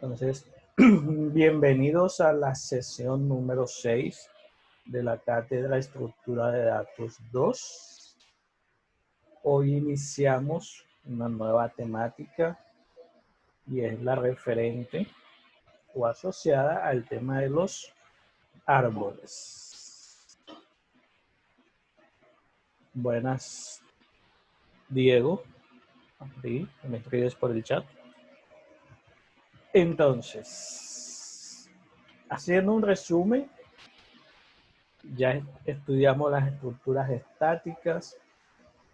Entonces, bienvenidos a la sesión número 6 de la Cátedra Estructura de Datos 2. Hoy iniciamos una nueva temática y es la referente o asociada al tema de los árboles. Buenas, Diego. Sí, me escribes por el chat. Entonces, haciendo un resumen, ya estudiamos las estructuras estáticas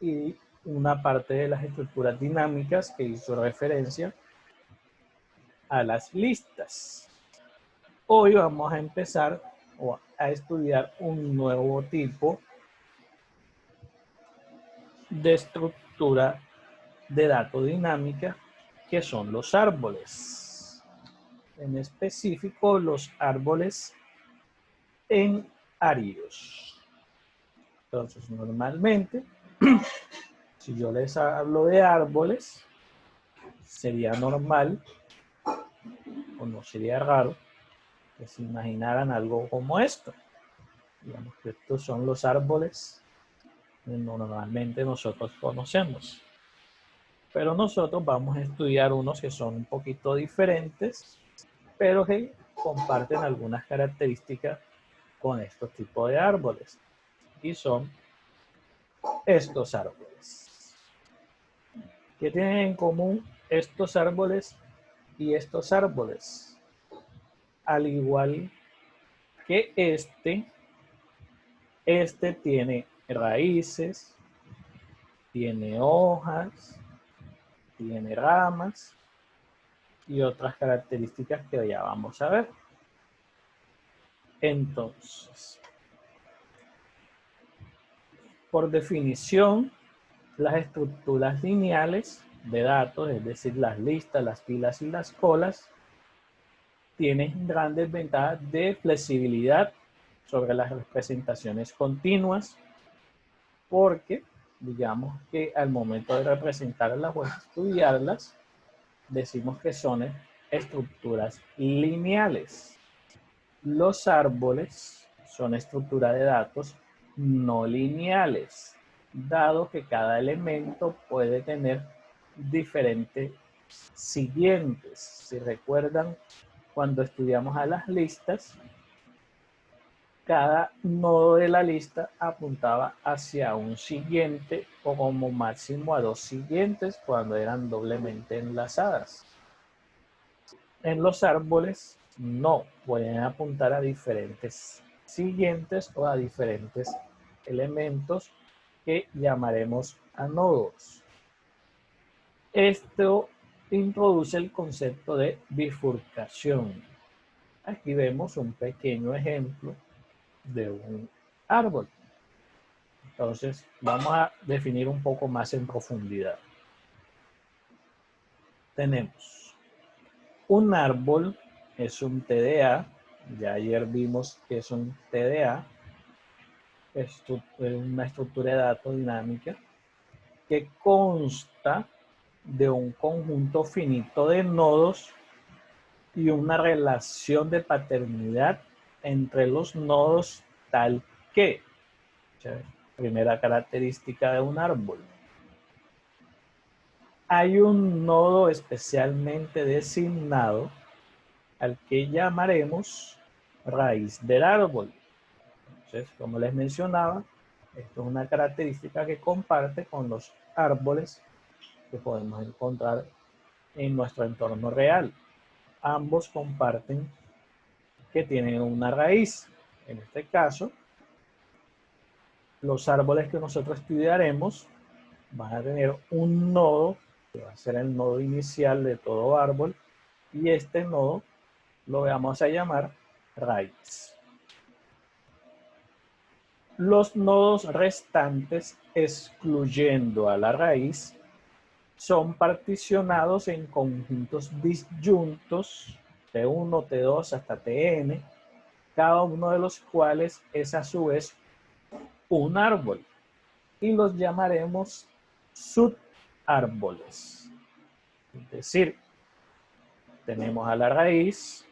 y una parte de las estructuras dinámicas que hizo referencia a las listas. Hoy vamos a empezar a estudiar un nuevo tipo de estructura de datos dinámica que son los árboles. En específico, los árboles en áridos. Entonces, normalmente, si yo les hablo de árboles, sería normal o no sería raro que se imaginaran algo como esto. Digamos que estos son los árboles que normalmente nosotros conocemos. Pero nosotros vamos a estudiar unos que son un poquito diferentes, pero que comparten algunas características con estos tipos de árboles. Y son estos árboles. ¿Qué tienen en común estos árboles y estos árboles? Al igual que este tiene raíces, tiene hojas, tiene ramas y otras características que ya vamos a ver. Entonces, por definición, las estructuras lineales de datos, es decir, las listas, las filas y las colas, tienen grandes ventajas de flexibilidad sobre las representaciones continuas, porque digamos que al momento de representarlas o estudiarlas, decimos que son estructuras lineales. Los árboles son estructuras de datos no lineales, dado que cada elemento puede tener diferentes siguientes. Si recuerdan, cuando estudiamos a las listas, cada nodo de la lista apuntaba hacia un siguiente o como máximo a dos siguientes cuando eran doblemente enlazadas. En los árboles no, pueden apuntar a diferentes siguientes o a diferentes elementos que llamaremos a nodos. Esto introduce el concepto de bifurcación. Aquí vemos un pequeño ejemplo de un árbol. Entonces, vamos a definir un poco más en profundidad. Tenemos un árbol, es un TDA. Ya ayer vimos que es un TDA. Es una estructura de datos dinámica que consta de un conjunto finito de nodos y una relación de paternidad entre los nodos tal que, primera característica de un árbol, hay un nodo especialmente designado al que llamaremos raíz del árbol. Entonces, como les mencionaba, esto es una característica que comparte con los árboles que podemos encontrar en nuestro entorno real. Ambos comparten que tienen una raíz. En este caso, los árboles que nosotros estudiaremos van a tener un nodo, que va a ser el nodo inicial de todo árbol, y este nodo lo vamos a llamar raíz. Los nodos restantes, excluyendo a la raíz, son particionados en conjuntos disyuntos T1, T2 hasta Tn, cada uno de los cuales es a su vez un árbol, y los llamaremos subárboles. Es decir, tenemos a la raíz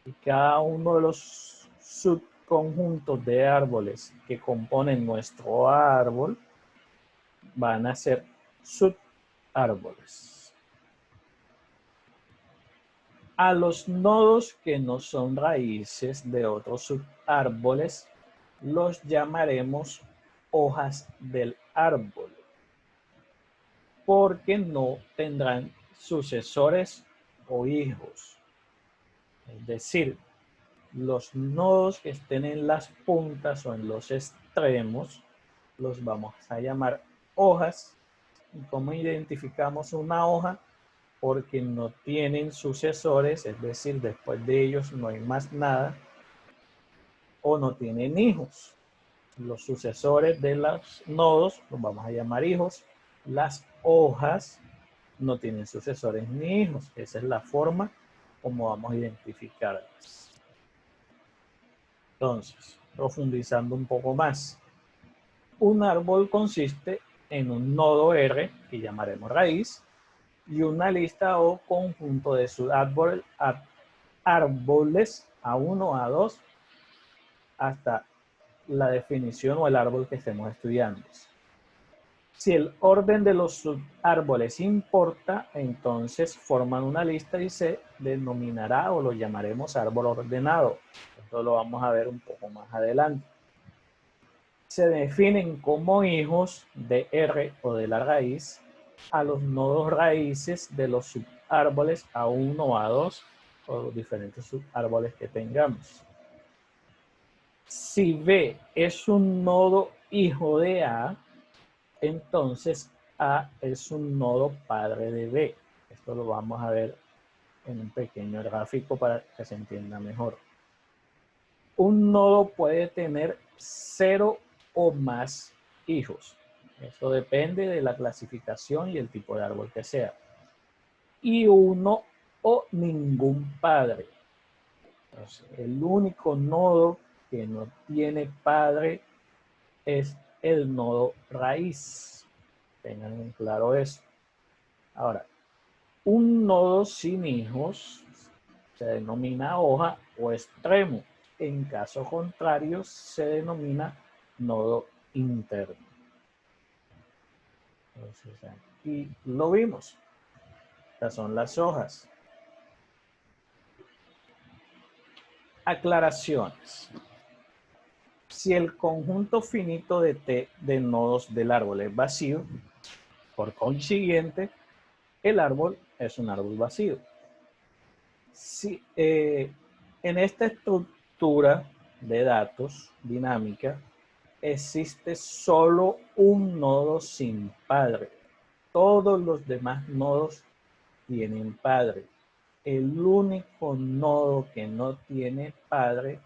y cada uno de los subconjuntos de árboles que componen nuestro árbol van a ser subárboles. A los nodos que no son raíces de otros subárboles los llamaremos hojas del árbol, porque no tendrán sucesores o hijos. Es decir, los nodos que estén en las puntas o en los extremos los vamos a llamar hojas. ¿Y cómo identificamos una hoja? Porque no tienen sucesores, es decir, después de ellos no hay más nada, o no tienen hijos. Los sucesores de los nodos los vamos a llamar hijos. Las hojas no tienen sucesores ni hijos. Esa es la forma como vamos a identificarlas. Entonces, profundizando un poco más. Un árbol consiste en un nodo R, que llamaremos raíz, y una lista o conjunto de sus árboles A1, A2, hasta la definición o el árbol que estemos estudiando. Si el orden de los subárboles importa, entonces forman una lista y se denominará o lo llamaremos árbol ordenado. Esto lo vamos a ver un poco más adelante. Se definen como hijos de R o de la raíz a los nodos raíces de los subárboles A1, A2 o los diferentes subárboles que tengamos. Si B es un nodo hijo de A, entonces A es un nodo padre de B. Esto lo vamos a ver en un pequeño gráfico para que se entienda mejor. Un nodo puede tener 0 o más hijos. Eso depende de la clasificación y el tipo de árbol que sea. Y uno o ningún padre. Entonces, el único nodo que no tiene padre es el nodo raíz. Tengan en claro eso. Ahora, un nodo sin hijos se denomina hoja o extremo. En caso contrario, se denomina nodo interno. Entonces, aquí lo vimos. Estas son las hojas. Aclaraciones. Si el conjunto finito de T de nodos del árbol es vacío, por consiguiente, el árbol es un árbol vacío. Si, en esta estructura de datos dinámica existe solo un nodo sin padre. Todos los demás nodos tienen padre. El único nodo que no tiene padre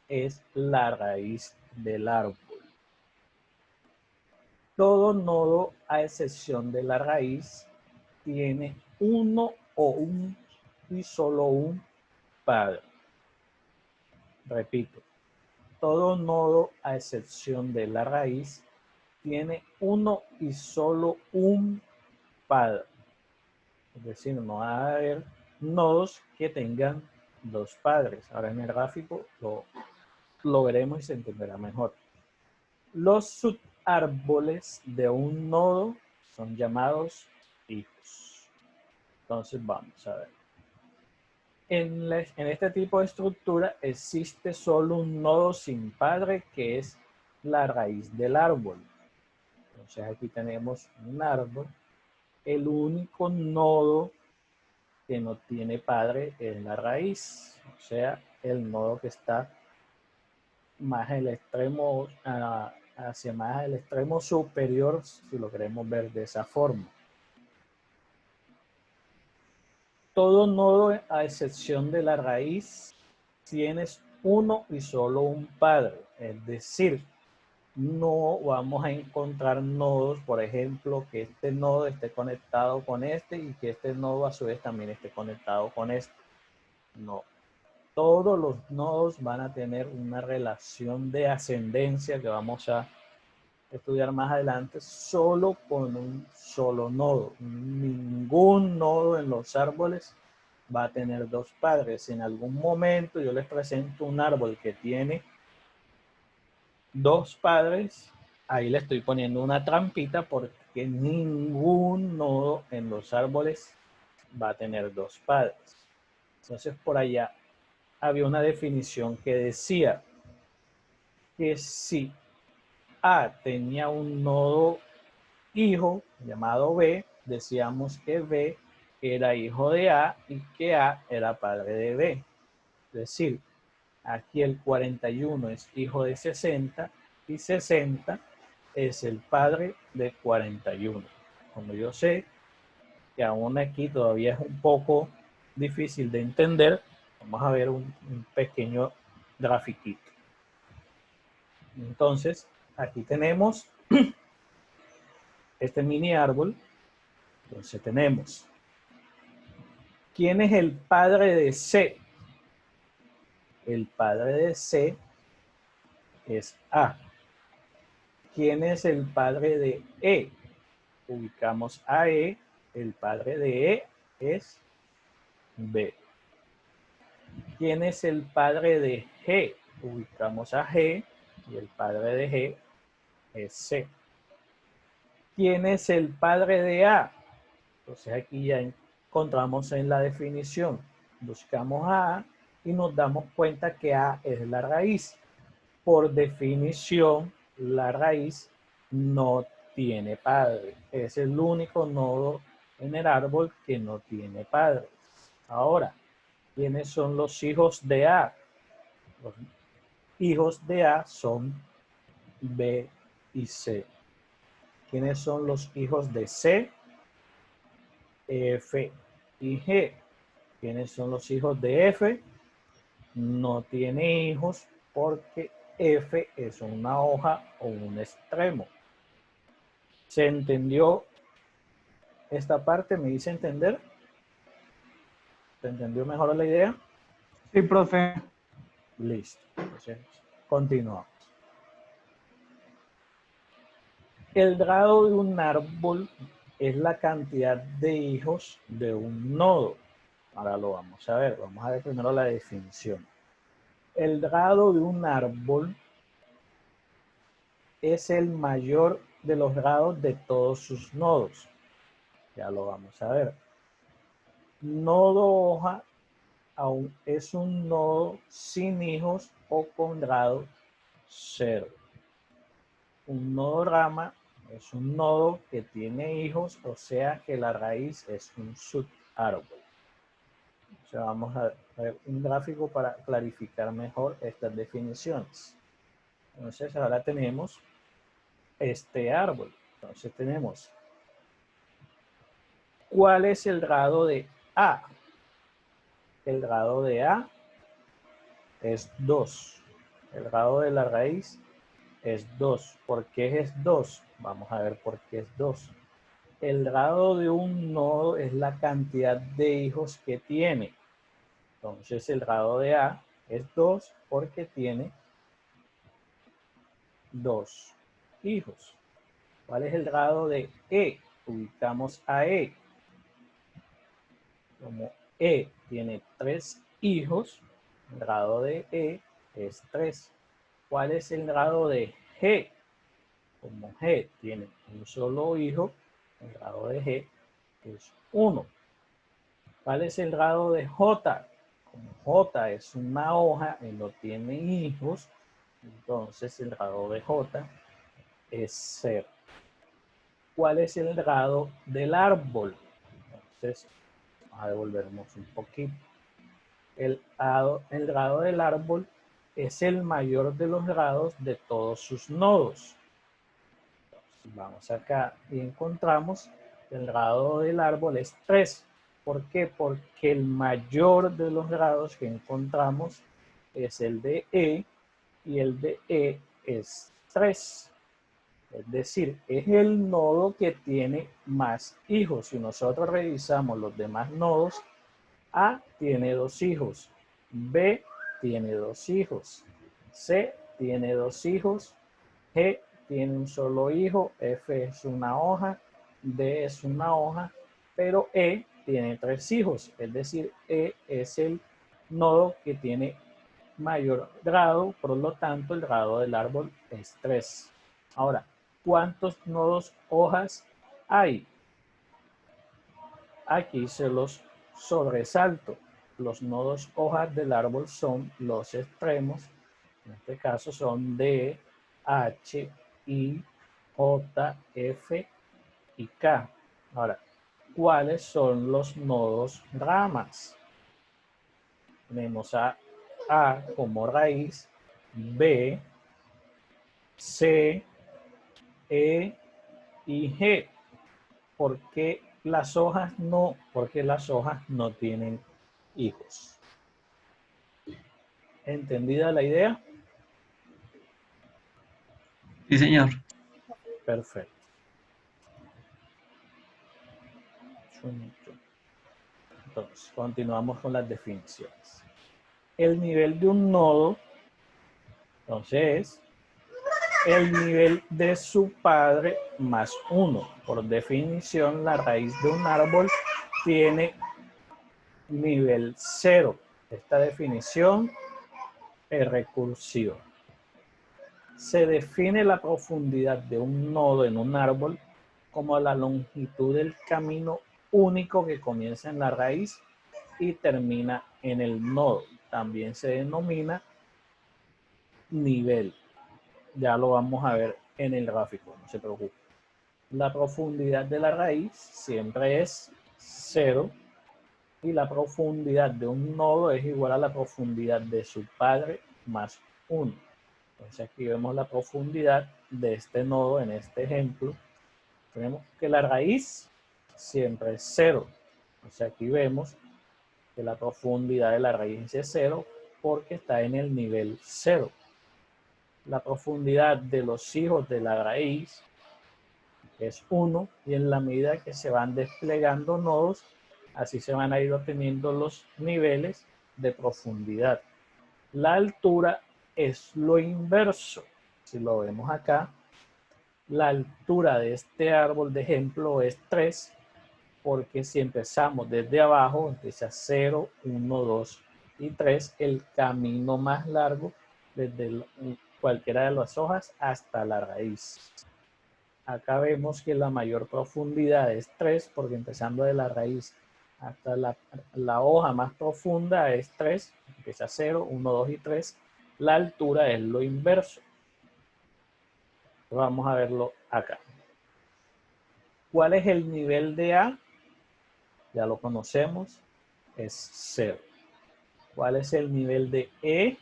es la raíz del árbol. Todo nodo, a excepción de la raíz, tiene uno o un y solo un padre. Repito, todo nodo, a excepción de la raíz, tiene uno y solo un padre. Es decir, no va a haber nodos que tengan dos padres. Ahora en el gráfico lo veremos y se entenderá mejor. Los subárboles de un nodo son llamados hijos. Entonces vamos a ver. En este tipo de estructura existe solo un nodo sin padre, que es la raíz del árbol. Entonces aquí tenemos un árbol. El único nodo que no tiene padre es la raíz, o sea, el nodo que está más el extremo, hacia más el extremo superior, si lo queremos ver de esa forma. Todo nodo, a excepción de la raíz, tienes uno y solo un padre. Es decir, no vamos a encontrar nodos, por ejemplo, que este nodo esté conectado con este y que este nodo a su vez también esté conectado con este. No. Todos los nodos van a tener una relación de ascendencia que vamos a estudiar más adelante solo con un solo nodo. Ningún nodo en los árboles va a tener dos padres. En algún momento yo les presento un árbol que tiene dos padres, ahí le estoy poniendo una trampita porque ningún nodo en los árboles va a tener dos padres. Entonces por allá había una definición que decía que si A tenía un nodo hijo llamado B, decíamos que B era hijo de A y que A era padre de B. Es decir, aquí el 41 es hijo de 60 y 60 es el padre de 41. Como yo sé que aún aquí todavía es un poco difícil de entender, vamos a ver un pequeño grafiquito. Entonces, aquí tenemos este mini árbol. Entonces tenemos, ¿quién es el padre de C? El padre de C es A. ¿Quién es el padre de E? Ubicamos a E, el padre de E es B. ¿Quién es el padre de G? Ubicamos a G y el padre de G es C. ¿Quién es el padre de A? Entonces aquí ya encontramos en la definición. Buscamos a A y nos damos cuenta que A es la raíz. Por definición, la raíz no tiene padre. Es el único nodo en el árbol que no tiene padre. Ahora, ¿quiénes son los hijos de A? Los hijos de A son B y C. ¿Quiénes son los hijos de C? F y G. ¿Quiénes son los hijos de F? No tiene hijos porque F es una hoja o un extremo. ¿Se entendió esta parte? ¿Me hice entender? ¿Se entendió mejor la idea? Sí, profe. Listo. Entonces, continuamos. El grado de un árbol es la cantidad de hijos de un nodo. Ahora lo vamos a ver. Vamos a ver primero la definición. El grado de un árbol es el mayor de los grados de todos sus nodos. Ya lo vamos a ver. Nodo hoja aún es un nodo sin hijos o con grado 0. Un nodo rama es un nodo que tiene hijos, o sea que la raíz es un subárbol. O sea, vamos a ver un gráfico para clarificar mejor estas definiciones. Entonces ahora tenemos este árbol. Entonces tenemos, ¿cuál es el grado de A? El grado de A es 2. El grado de la raíz es 2. ¿Por qué es 2? Vamos a ver por qué es 2. El grado de un nodo es la cantidad de hijos que tiene. Entonces el grado de A es 2 porque tiene 2 hijos. ¿Cuál es el grado de E? Ubicamos a E. Como E tiene 3 hijos, el grado de E es 3. ¿Cuál es el grado de G? Como G tiene un solo hijo, el grado de G es 1. ¿Cuál es el grado de J? Como J es una hoja y no tiene hijos, entonces el grado de J es 0. ¿Cuál es el grado del árbol? Entonces, vamos a devolvernos un poquito. El grado del árbol es el mayor de los grados de todos sus nodos. Entonces, vamos acá y encontramos que el grado del árbol es 3. ¿Por qué? Porque el mayor de los grados que encontramos es el de E y el de E es 3. Es decir, es el nodo que tiene más hijos. Si nosotros revisamos los demás nodos, A tiene 2 hijos, B tiene 2 hijos, C tiene 2 hijos, G tiene un solo hijo, F es una hoja, D es una hoja, pero E tiene 3 hijos, es decir, E es el nodo que tiene mayor grado, por lo tanto el grado del árbol es 3. Ahora, ¿cuántos nodos hojas hay? Aquí se los sobresalto. Los nodos hojas del árbol son los extremos, en este caso son D, H, I, J, F y K. Ahora, ¿cuáles son los nodos ramas? Tenemos a como raíz, B, C, E y G. ¿Por qué las hojas no? Porque las hojas no tienen hijos. ¿Entendida la idea? Sí, señor. Perfecto. Entonces, continuamos con las definiciones. El nivel de un nodo, entonces, el nivel de su padre más 1. Por definición, la raíz de un árbol tiene nivel 0. Esta definición es recursiva. Se define la profundidad de un nodo en un árbol como la longitud del camino único que comienza en la raíz y termina en el nodo. También se denomina nivel. Ya lo vamos a ver en el gráfico, no se preocupe. La profundidad de la raíz siempre es 0 y la profundidad de un nodo es igual a la profundidad de su padre más 1. Entonces aquí vemos la profundidad de este nodo en este ejemplo. Tenemos que la raíz siempre es 0. O sea, aquí vemos que la profundidad de la raíz es 0 porque está en el nivel 0. La profundidad de los hijos de la raíz es 1 y en la medida que se van desplegando nodos, así se van a ir obteniendo los niveles de profundidad. La altura es lo inverso. Si lo vemos acá, la altura de este árbol de ejemplo es 3, porque si empezamos desde abajo, empieza 0, 1, 2 y 3, el camino más largo desde cualquiera de las hojas hasta la raíz. Acá vemos que la mayor profundidad es 3, porque empezando de la raíz hasta la hoja más profunda es 3, empieza 0, 1, 2 y 3. La altura es lo inverso. Vamos a verlo acá. ¿Cuál es el nivel de A? Ya lo conocemos, es 0. ¿Cuál es el nivel de E?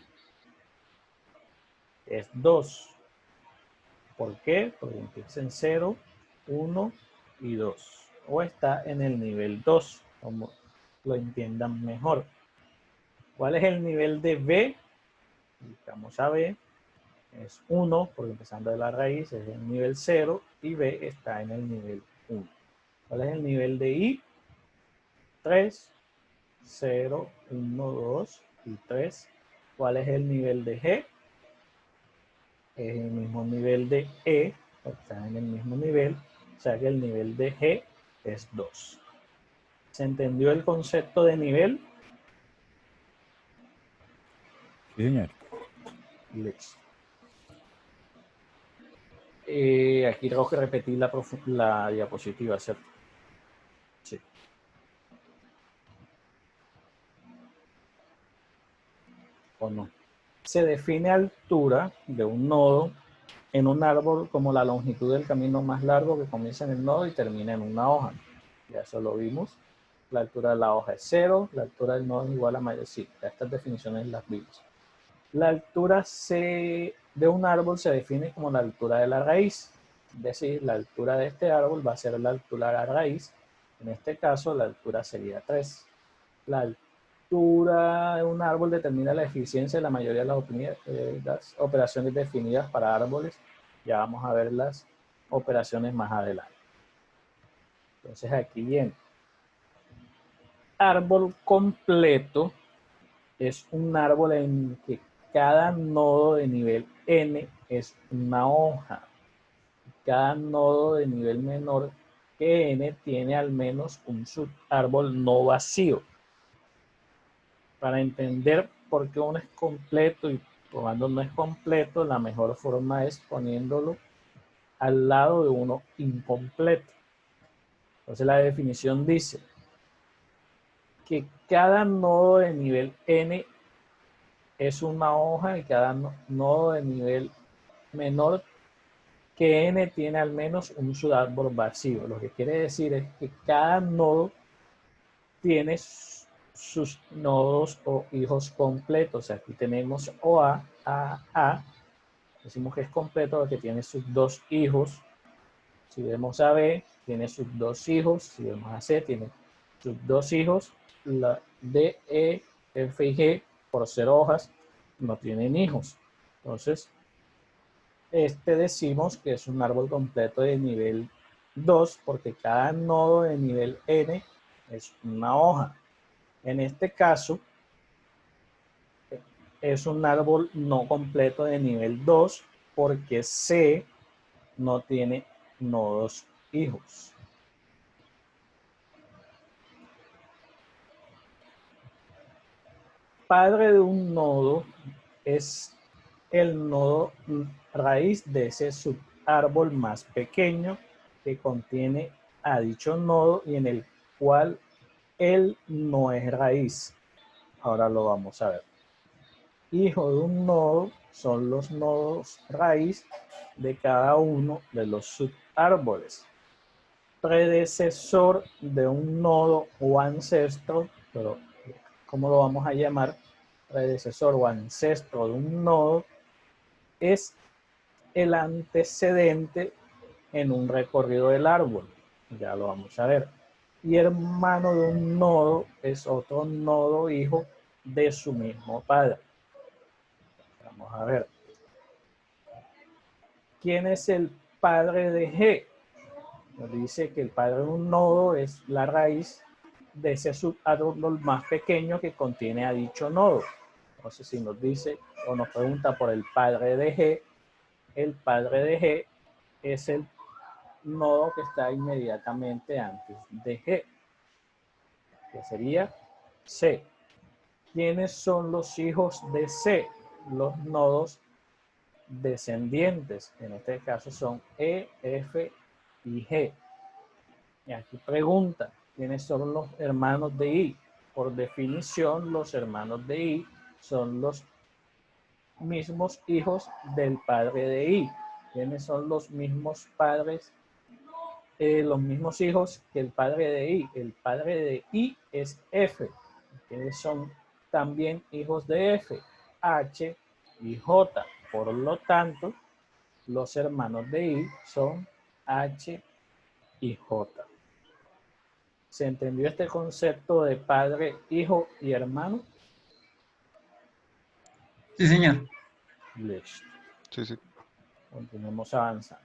Es 2. ¿Por qué? Porque empieza en 0, 1 y 2. O está en el nivel 2, como lo entiendan mejor. ¿Cuál es el nivel de B? Vamos a B. Es 1, porque empezando de la raíz es el nivel 0 y B está en el nivel 1. ¿Cuál es el nivel de I? 3, 0, 1, 2 y 3. ¿Cuál es el nivel de G? Es el mismo nivel de E, están en el mismo nivel, o sea que el nivel de G es 2. ¿Se entendió el concepto de nivel? Sí, señor. Listo. Aquí tengo que repetir la diapositiva, ¿cierto? Sí. ¿O no? Se define altura de un nodo en un árbol como la longitud del camino más largo que comienza en el nodo y termina en una hoja. Ya eso lo vimos. La altura de la hoja es 0, la altura del nodo es igual a mayor. Sí, estas definiciones las vimos. La altura de un árbol se define como la altura de la raíz. Es decir, la altura de este árbol va a ser la altura de la raíz. En este caso, la altura sería 3. La altura de un árbol determina la eficiencia de la mayoría de las operaciones definidas para árboles. Ya vamos a ver las operaciones más adelante. Entonces aquí viene. Árbol completo es un árbol en que cada nodo de nivel n es una hoja. Cada nodo de nivel menor que n tiene al menos un subárbol no vacío. Para entender por qué uno es completo y cuando no es completo, la mejor forma es poniéndolo al lado de uno incompleto. Entonces la definición dice que cada nodo de nivel n es una hoja y cada nodo de nivel menor que n tiene al menos un subárbol vacío. Lo que quiere decir es que cada nodo tiene sus nodos o hijos completos. Aquí tenemos OA, A, decimos que es completo porque tiene sus dos hijos. Si vemos a B, tiene sus dos hijos. Si vemos a C, tiene sus dos hijos. La D, E, F y G, por ser hojas, no tienen hijos. Entonces, decimos que es un árbol completo de nivel 2 porque cada nodo de nivel n es una hoja. En este caso, es un árbol no completo de nivel 2 porque C no tiene nodos hijos. Padre de un nodo es el nodo raíz de ese subárbol más pequeño que contiene a dicho nodo y en el cual él no es raíz. Ahora lo vamos a ver. Hijo de un nodo son los nodos raíz de cada uno de los subárboles. Predecesor de un nodo o ancestro, pero ¿cómo lo vamos a llamar? Predecesor o ancestro de un nodo es el antecedente en un recorrido del árbol. Ya lo vamos a ver. Y hermano de un nodo es otro nodo hijo de su mismo padre. Vamos a ver. ¿Quién es el padre de G? Nos dice que el padre de un nodo es la raíz de ese subárbol más pequeño que contiene a dicho nodo. Entonces, si nos dice o nos pregunta por el padre de G, el padre de G es el nodo que está inmediatamente antes de G, que sería C. ¿Quiénes son los hijos de C? Los nodos descendientes. En este caso son E, F y G. Y aquí pregunta, ¿quiénes son los hermanos de I? Por definición, los hermanos de I son los mismos hijos del padre de I. ¿Quiénes son los mismos padres? Los mismos hijos que el padre de I. El padre de I es F. ¿Quiénes son también hijos de F? H y J. Por lo tanto, los hermanos de I son H y J. ¿Se entendió este concepto de padre, hijo y hermano? Sí, señor. Listo. Sí. Continuemos avanzando.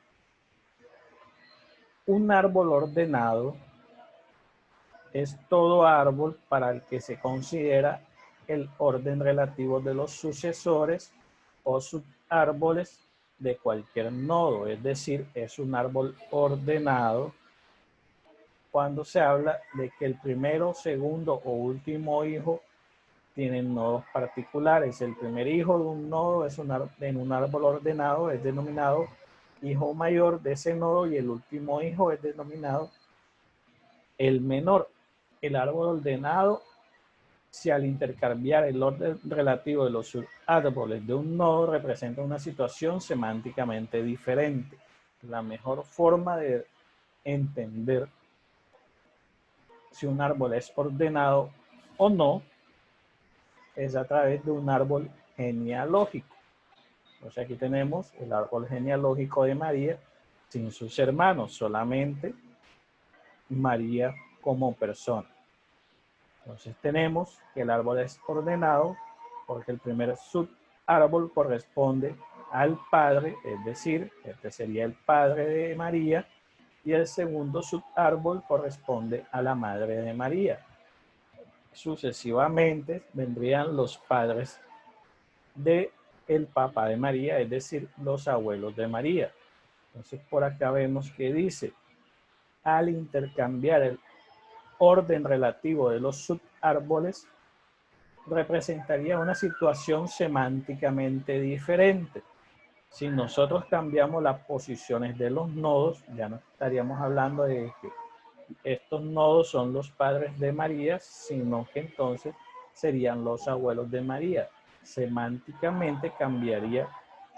Un árbol ordenado es todo árbol para el que se considera el orden relativo de los sucesores o subárboles de cualquier nodo, es decir, es un árbol ordenado cuando se habla de que el primero, segundo o último hijo tienen nodos particulares. El primer hijo de un nodo es en un árbol ordenado es denominado hijo mayor de ese nodo y el último hijo es denominado el menor. El árbol ordenado, si al intercambiar el orden relativo de los subárboles de un nodo representa una situación semánticamente diferente. La mejor forma de entender si un árbol es ordenado o no es a través de un árbol genealógico. O sea, aquí tenemos el árbol genealógico de María sin sus hermanos, solamente María como persona. Entonces tenemos que el árbol es ordenado porque el primer subárbol corresponde al padre, es decir, este sería el padre de María, y el segundo subárbol corresponde a la madre de María. Sucesivamente vendrían los padres de el papá de María, es decir, los abuelos de María. Entonces por acá vemos que dice al intercambiar el orden relativo de los subárboles, representaría una situación semánticamente diferente. Si nosotros cambiamos las posiciones de los nodos, ya no estaríamos hablando de que estos nodos son los padres de María, sino que entonces serían los abuelos de María. Semánticamente cambiaría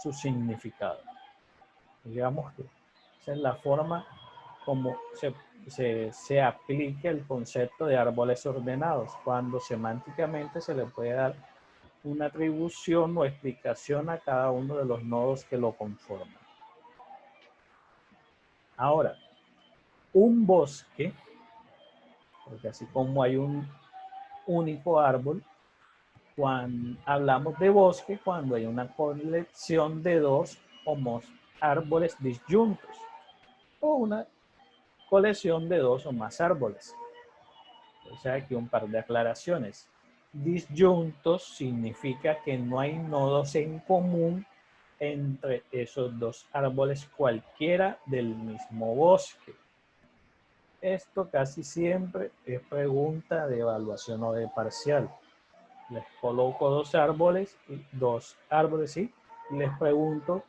su significado. Digamos que esa es la forma como se aplica el concepto de árboles ordenados, cuando semánticamente se le puede dar una atribución o explicación a cada uno de los nodos que lo conforman. Ahora, un bosque, porque así como hay un único árbol, cuando hablamos de bosque, cuando hay una colección de dos o más árboles disyuntos, o una colección de dos o más árboles. O sea, aquí un par de aclaraciones. Disyuntos significa que no hay nodos en común entre esos dos árboles cualquiera del mismo bosque. Esto casi siempre es pregunta de evaluación o de parcial. Les coloco dos árboles, ¿sí? Y les pregunto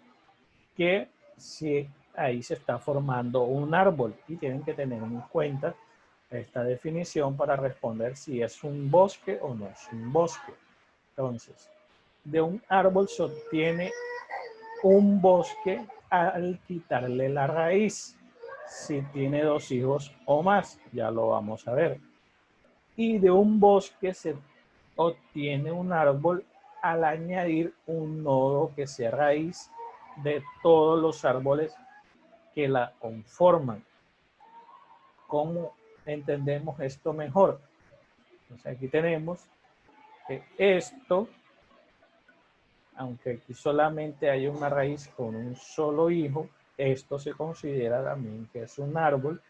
que si ahí se está formando un árbol y tienen que tener en cuenta esta definición para responder si es un bosque o no es un bosque. Entonces, de un árbol se obtiene un bosque al quitarle la raíz, si tiene dos hijos o más, ya lo vamos a ver. Y de un bosque se obtiene un árbol al añadir un nodo que sea raíz de todos los árboles que la conforman. ¿Cómo entendemos esto mejor? Entonces aquí tenemos que esto, aunque aquí solamente hay una raíz con un solo hijo, esto se considera también que es un árbol.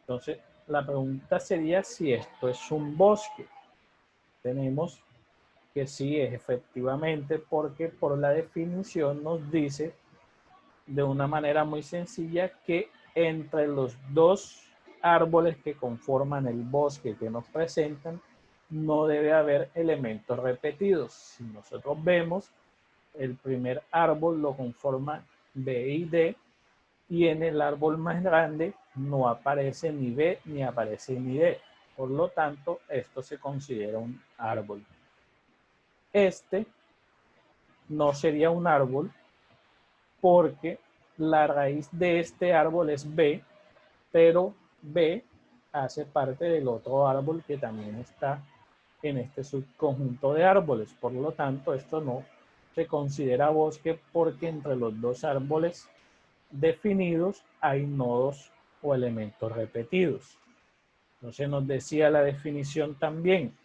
Entonces la pregunta sería si esto es un bosque. Tenemos que sí es efectivamente, porque por la definición nos dice de una manera muy sencilla que entre los dos árboles que conforman el bosque que nos presentan no debe haber elementos repetidos. Si nosotros vemos, el primer árbol lo conforma B y D, y en el árbol más grande no aparece ni B ni aparece ni D. Por lo tanto, esto se considera un árbol. Este no sería un árbol porque la raíz de este árbol es B, pero B hace parte del otro árbol que también está en este subconjunto de árboles. Por lo tanto, esto no se considera bosque porque entre los dos árboles definidos hay nodos o elementos repetidos. Entonces nos decía la definición también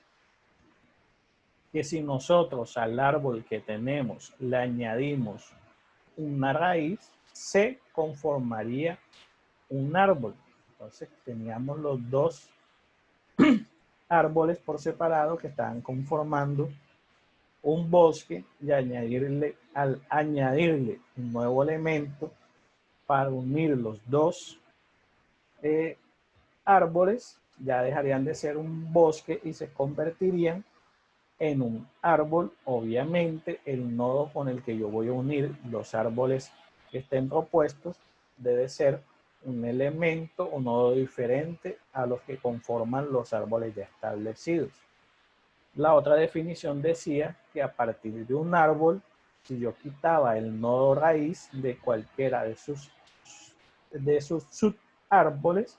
que si nosotros al árbol que tenemos le añadimos una raíz, se conformaría un árbol. Entonces teníamos los dos árboles por separado que estaban conformando un bosque, y al añadirle un nuevo elemento para unir los dos árboles, ya dejarían de ser un bosque y se convertirían en un árbol. Obviamente el nodo con el que yo voy a unir los árboles que estén propuestos debe ser un elemento o nodo diferente a los que conforman los árboles ya establecidos. La otra definición decía que a partir de un árbol, si yo quitaba el nodo raíz de cualquiera de sus subárboles,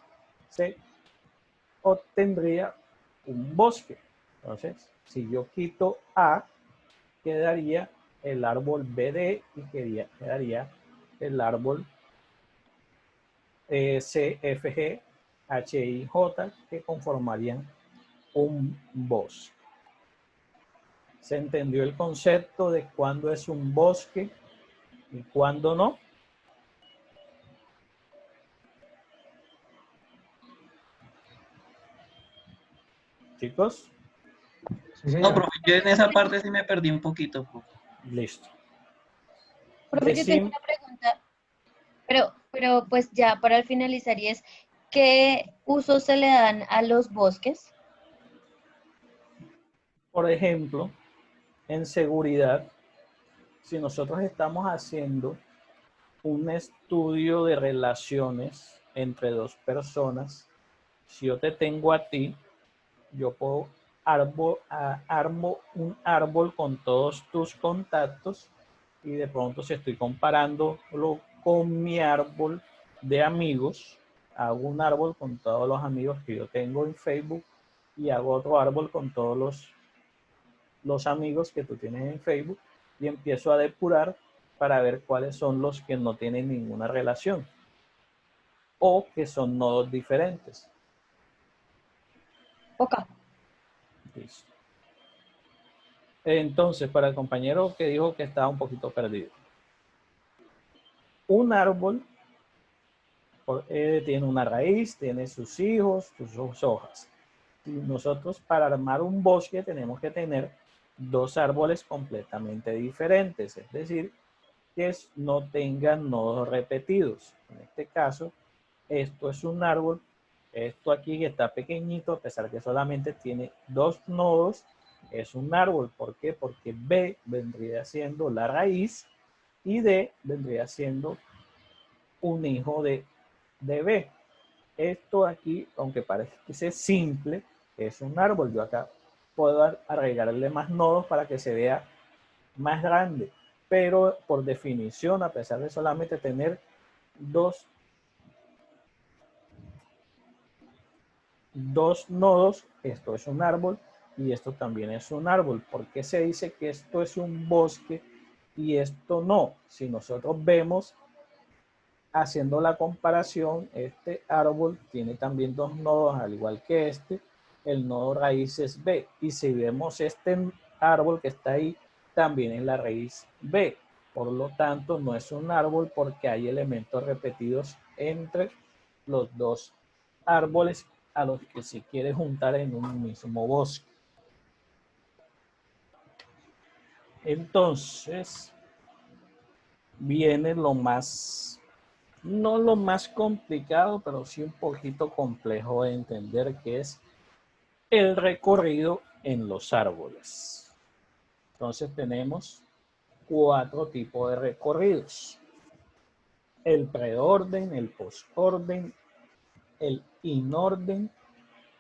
se obtendría un bosque. Entonces, si yo quito A, quedaría el árbol BD y quedaría el árbol CFG, HIJ, que conformarían un bosque. ¿Se entendió el concepto de cuándo es un bosque y cuándo no? Chicos, Sí, No, señor. profe, yo en esa parte sí me perdí un poquito, profe. listo. Profe, yo tengo una pregunta, pero pues ya para finalizar, y es, ¿Qué usos se le dan a los bosques? Por ejemplo, en seguridad, si nosotros estamos haciendo un estudio de relaciones entre dos personas, si yo te tengo a ti, yo puedo armo un árbol con todos tus contactos y de pronto si estoy comparándolo con mi árbol de amigos, hago un árbol con todos los amigos que yo tengo en Facebook y hago otro árbol con todos los amigos que tú tienes en Facebook y empiezo a depurar para ver cuáles son los que no tienen ninguna relación o que son nodos diferentes. Ok. Listo. Entonces, para el compañero que dijo que estaba un poquito perdido. Un árbol tiene una raíz, tiene sus hijos, sus hojas. Y nosotros para armar un bosque tenemos que tener dos árboles completamente diferentes, es decir, que no tengan nodos repetidos. En este caso, esto es un árbol, esto aquí que está pequeñito, a pesar que solamente tiene dos nodos, es un árbol. ¿Por qué? Porque B vendría siendo la raíz y D vendría siendo un hijo de B. Esto aquí, aunque parece simple, es un árbol. Yo acá puedo agregarle más nodos para que se vea más grande, pero por definición, a pesar de solamente tener dos nodos, esto es un árbol y esto también es un árbol. ¿Por qué se dice que esto es un bosque y esto no? Si nosotros vemos, haciendo la comparación, este árbol tiene también dos nodos, al igual que este, el nodo raíz es B. Y si vemos este árbol que está ahí, también es la raíz B. Por lo tanto, no es un árbol porque hay elementos repetidos entre los dos árboles a los que se quiere juntar en un mismo bosque. Entonces, viene lo más, no lo más complicado, pero sí un poquito complejo de entender, que es el recorrido en los árboles. Entonces tenemos 4 tipos de recorridos: el preorden, el postorden, el inorden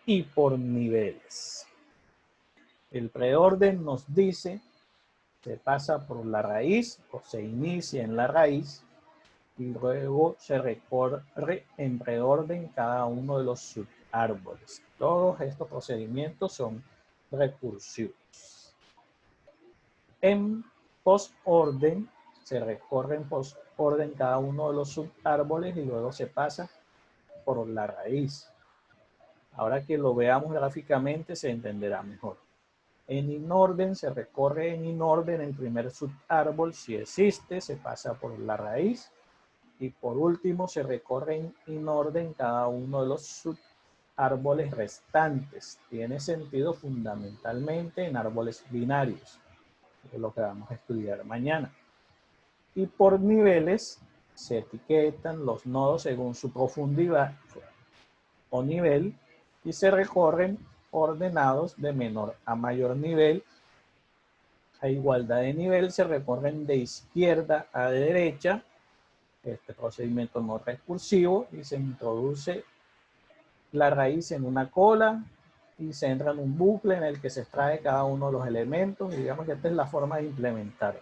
y por niveles. El preorden nos dice, se pasa por la raíz o se inicia en la raíz y luego se recorre en preorden cada uno de los subárboles. Todos estos procedimientos son recursivos. En postorden se recorre en postorden cada uno de los subárboles y luego se pasa por la raíz. Ahora que lo veamos gráficamente se entenderá mejor. En inorden se recorre en inorden el primer subárbol, si existe, se pasa por la raíz. Y por último se recorre en inorden cada uno de los subárboles restantes. Tiene sentido fundamentalmente en árboles binarios, que es lo que vamos a estudiar mañana. Y por niveles se etiquetan los nodos según su profundidad o nivel y se recorren ordenados de menor a mayor nivel. A igualdad de nivel se recorren de izquierda a derecha. Este procedimiento no recursivo y se introduce la raíz en una cola y se entra en un bucle en el que se extrae cada uno de los elementos. Y digamos que esta es la forma de implementar.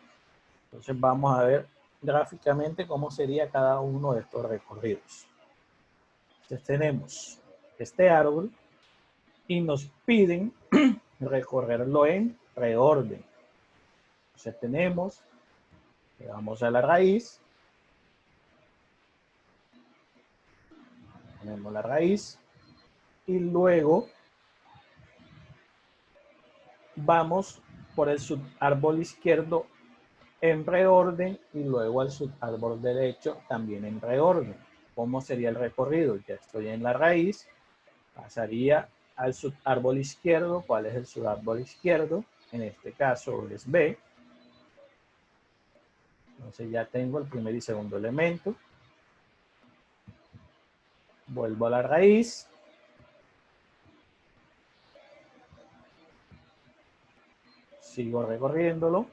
Entonces vamos a ver gráficamente cómo sería cada uno de estos recorridos. Entonces tenemos este árbol y nos piden recorrerlo en preorden. Entonces tenemos, vamos a la raíz, tenemos la raíz y luego vamos por el subárbol izquierdo en preorden y luego al subárbol derecho también en preorden. ¿Cómo sería el recorrido? Ya estoy en la raíz, pasaría al subárbol izquierdo. ¿Cuál es el subárbol izquierdo? En este caso es B. Entonces ya tengo el primer y segundo elemento. Vuelvo a la raíz. Sigo recorriéndolo.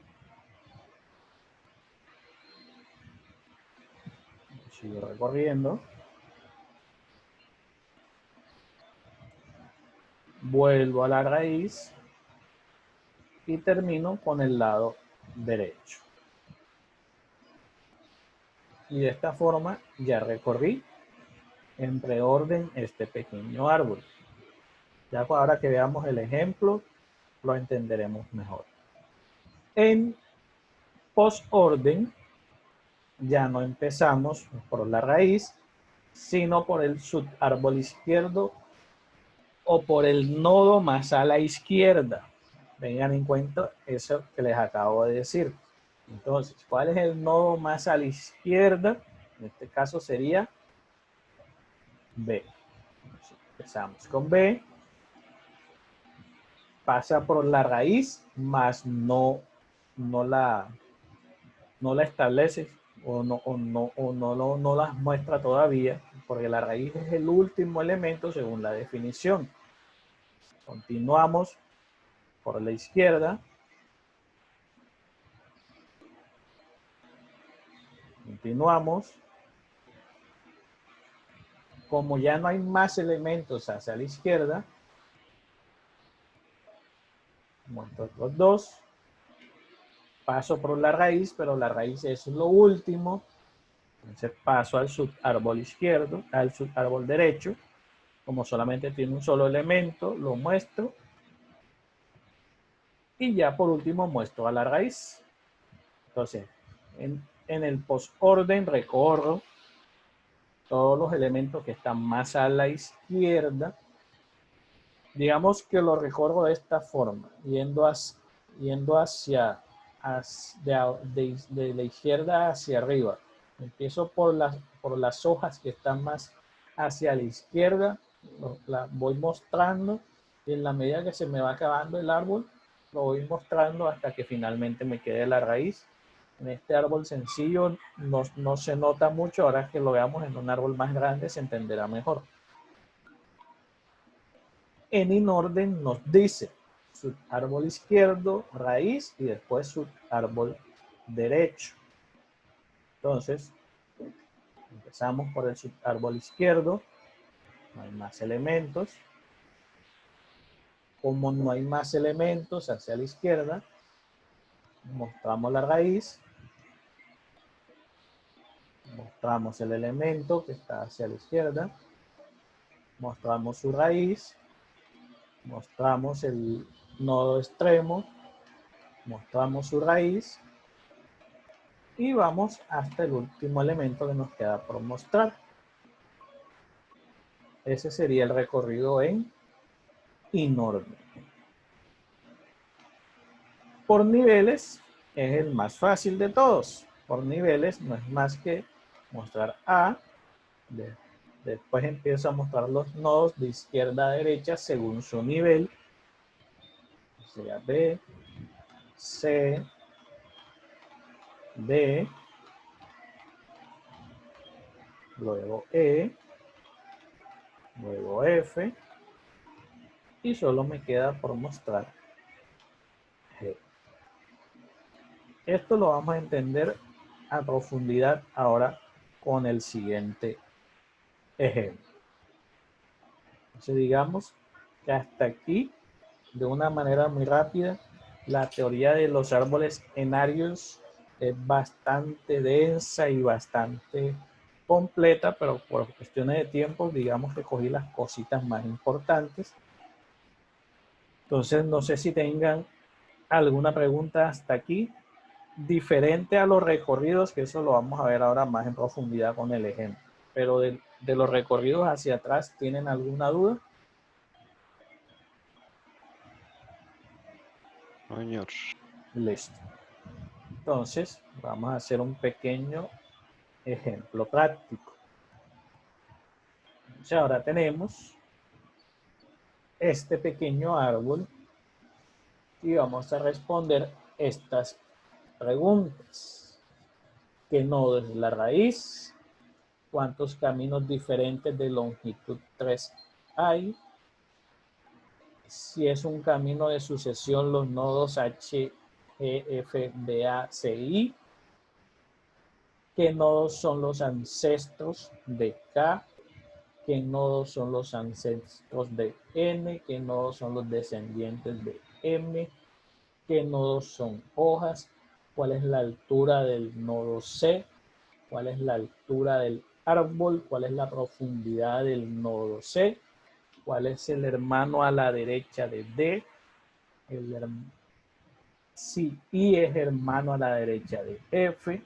Sigo recorriendo. Vuelvo a la raíz. Y termino con el lado derecho. Y de esta forma ya recorrí en preorden este pequeño árbol. Ya ahora que veamos el ejemplo, lo entenderemos mejor. En posorden, ya no empezamos por la raíz, sino por el subárbol izquierdo o por el nodo más a la izquierda. Tengan en cuenta eso que les acabo de decir. Entonces, ¿cuál es el nodo más a la izquierda? En este caso sería B. Entonces, empezamos con B. Pasa por la raíz, más no la establece no las muestra todavía, porque la raíz es el último elemento según la definición. Continuamos por la izquierda. Continuamos. Como ya no hay más elementos hacia la izquierda, muestro los dos. Paso por la raíz, pero la raíz es lo último. Entonces paso al subárbol izquierdo, al subárbol derecho. Como solamente tiene un solo elemento, lo muestro. Y ya por último muestro a la raíz. Entonces, en el posorden recorro todos los elementos que están más a la izquierda. Digamos que lo recorro de esta forma, yendo hacia de la izquierda hacia arriba. Empiezo por las hojas que están más hacia la izquierda, la voy mostrando y en la medida que se me va acabando el árbol, lo voy mostrando hasta que finalmente me quede la raíz. En este árbol sencillo no se nota mucho, ahora que lo veamos en un árbol más grande se entenderá mejor. En inorden nos dice subárbol izquierdo, raíz y después subárbol derecho. Entonces, empezamos por el subárbol izquierdo, no hay más elementos. Como no hay más elementos hacia la izquierda, mostramos la raíz, mostramos el elemento que está hacia la izquierda, mostramos su raíz, mostramos el nodo extremo, mostramos su raíz y vamos hasta el último elemento que nos queda por mostrar. Ese sería el recorrido en inorden. Por niveles es el más fácil de todos. Por niveles no es más que mostrar A, después empiezo a mostrar los nodos de izquierda a derecha según su nivel. Sería B, C, D, luego E, luego F, y solo me queda por mostrar G. Esto lo vamos a entender a profundidad ahora con el siguiente ejemplo. Entonces digamos que hasta aquí, de una manera muy rápida, la teoría de los árboles enarios es bastante densa y bastante completa, pero por cuestiones de tiempo, digamos que cogí las cositas más importantes. Entonces, no sé si tengan alguna pregunta hasta aquí, diferente a los recorridos, que eso lo vamos a ver ahora más en profundidad con el ejemplo. Pero de los recorridos hacia atrás, ¿tienen alguna duda? Señor. Listo. Entonces, vamos a hacer un pequeño ejemplo práctico. Entonces, ahora tenemos este pequeño árbol y vamos a responder estas preguntas. ¿Qué nodo es la raíz? ¿Cuántos caminos diferentes de longitud 3 hay? Si es un camino de sucesión, los nodos H, G, F, B, A, C, I. ¿Qué nodos son los ancestros de K? ¿Qué nodos son los ancestros de N? ¿Qué nodos son los descendientes de M? ¿Qué nodos son hojas? ¿Cuál es la altura del nodo C? ¿Cuál es la altura del árbol? ¿Cuál es la profundidad del nodo C? ¿Cuál es el hermano a la derecha de D? Si I es hermano a la derecha de F.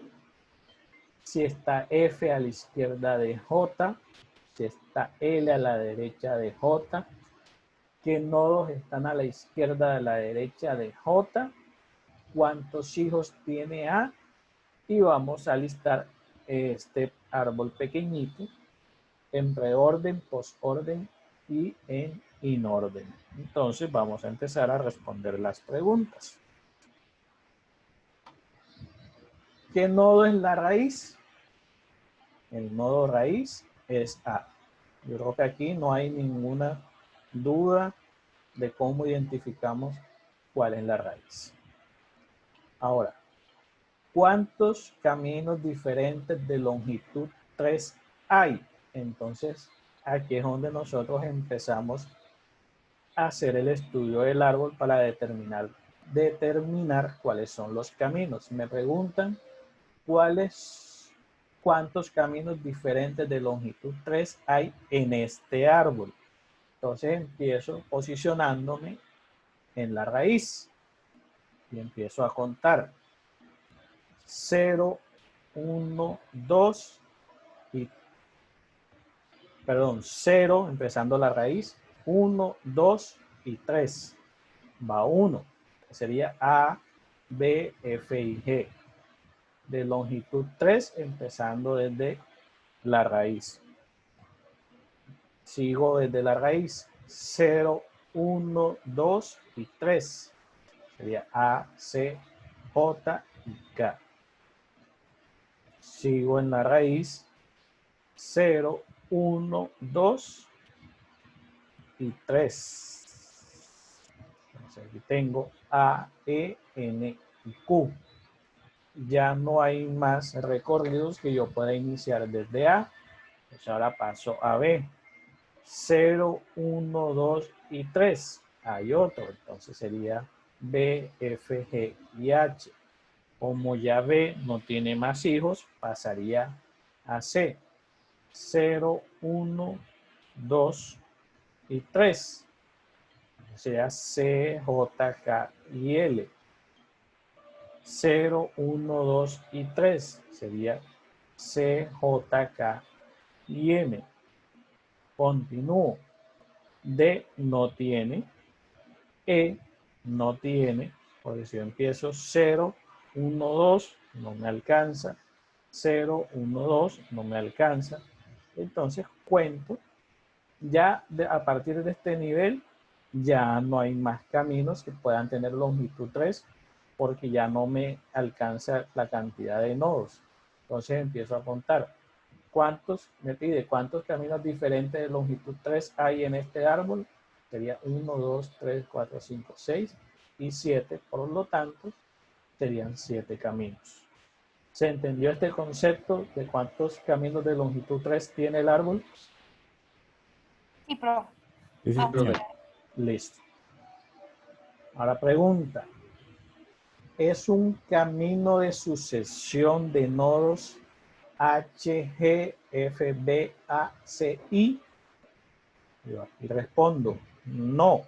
Si está F a la izquierda de J. Si está L a la derecha de J. ¿Qué nodos están a la izquierda de la derecha de J? ¿Cuántos hijos tiene A? Y vamos a listar este árbol pequeñito en preorden, posorden y en inorden. Entonces vamos a empezar a responder las preguntas. ¿Qué nodo es la raíz? El nodo raíz es A. Yo creo que aquí no hay ninguna duda de cómo identificamos cuál es la raíz. Ahora, ¿cuántos caminos diferentes de longitud 3 hay? Entonces, aquí es donde nosotros empezamos a hacer el estudio del árbol para determinar cuáles son los caminos. Me preguntan cuántos caminos diferentes de longitud 3 hay en este árbol. Entonces empiezo posicionándome en la raíz y empiezo a contar 0, 1, 2 y 0, empezando la raíz, 1, 2 y 3. Va 1, sería A, B, F y G. De longitud 3, empezando desde la raíz. Sigo desde la raíz, 0, 1, 2 y 3. Sería A, C, J y K. Sigo en la raíz, 0, 1, 2 y 3. Entonces aquí tengo A, E, N y Q. Ya no hay más recorridos que yo pueda iniciar desde A. Pues ahora paso a B. 0, 1, 2 y 3. Hay otro, entonces sería B, F, G y H. Como ya B no tiene más hijos, pasaría a C. 0, 1, 2 y 3. Sería C, J, K y L. 0, 1, 2 y 3. Sería C, J, K y M. Continúo. D no tiene. E no tiene. Porque si yo empiezo 0, 1, 2, no me alcanza. 0, 1, 2, no me alcanza. Entonces cuento. Ya a partir de este nivel, ya no hay más caminos que puedan tener longitud 3, porque ya no me alcanza la cantidad de nodos. Entonces empiezo a contar. Me pide cuántos caminos diferentes de longitud 3 hay en este árbol. Sería 1, 2, 3, 4, 5, 6 y 7. Por lo tanto, serían 7 caminos. ¿Se entendió este concepto de cuántos caminos de longitud 3 tiene el árbol? Sí, profe. Sí, sí, señor. Listo. Ahora pregunta. ¿Es un camino de sucesión de nodos H, G, F, B, A, C, I? Y respondo, no.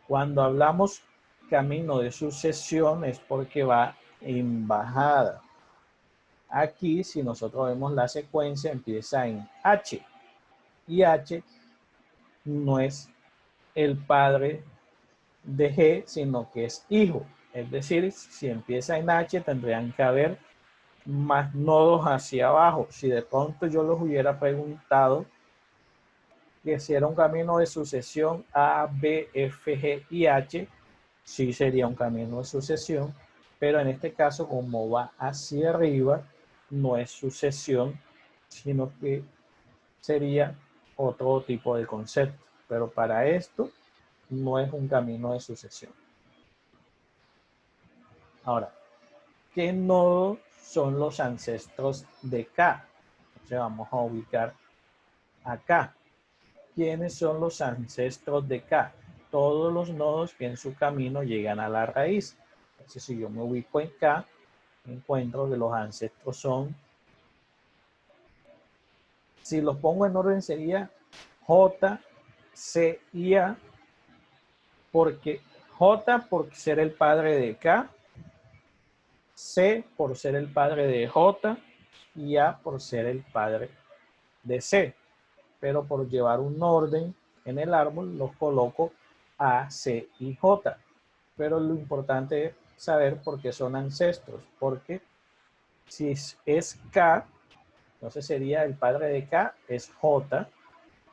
Cuando hablamos camino de sucesión es porque va en bajada. Aquí, si nosotros vemos la secuencia, empieza en H. Y H no es el padre de G, sino que es hijo. Es decir, si empieza en H, tendrían que haber más nodos hacia abajo. Si de pronto yo los hubiera preguntado que si era un camino de sucesión A, B, F, G y H, sí sería un camino de sucesión, pero en este caso, como va hacia arriba, no es sucesión, sino que sería otro tipo de concepto. Pero para esto no es un camino de sucesión. Ahora, ¿qué nodos son los ancestros de K? Entonces vamos a ubicar acá. ¿Quiénes son los ancestros de K? Todos los nodos que en su camino llegan a la raíz. Entonces, si yo me ubico en K, encuentro que los ancestros son, si los pongo en orden sería J, C y A, porque J por ser el padre de K, C por ser el padre de J y A por ser el padre de C. Pero por llevar un orden en el árbol los coloco A, C y J. Pero lo importante es saber por qué son ancestros, porque si es K, entonces sería el padre de K es J,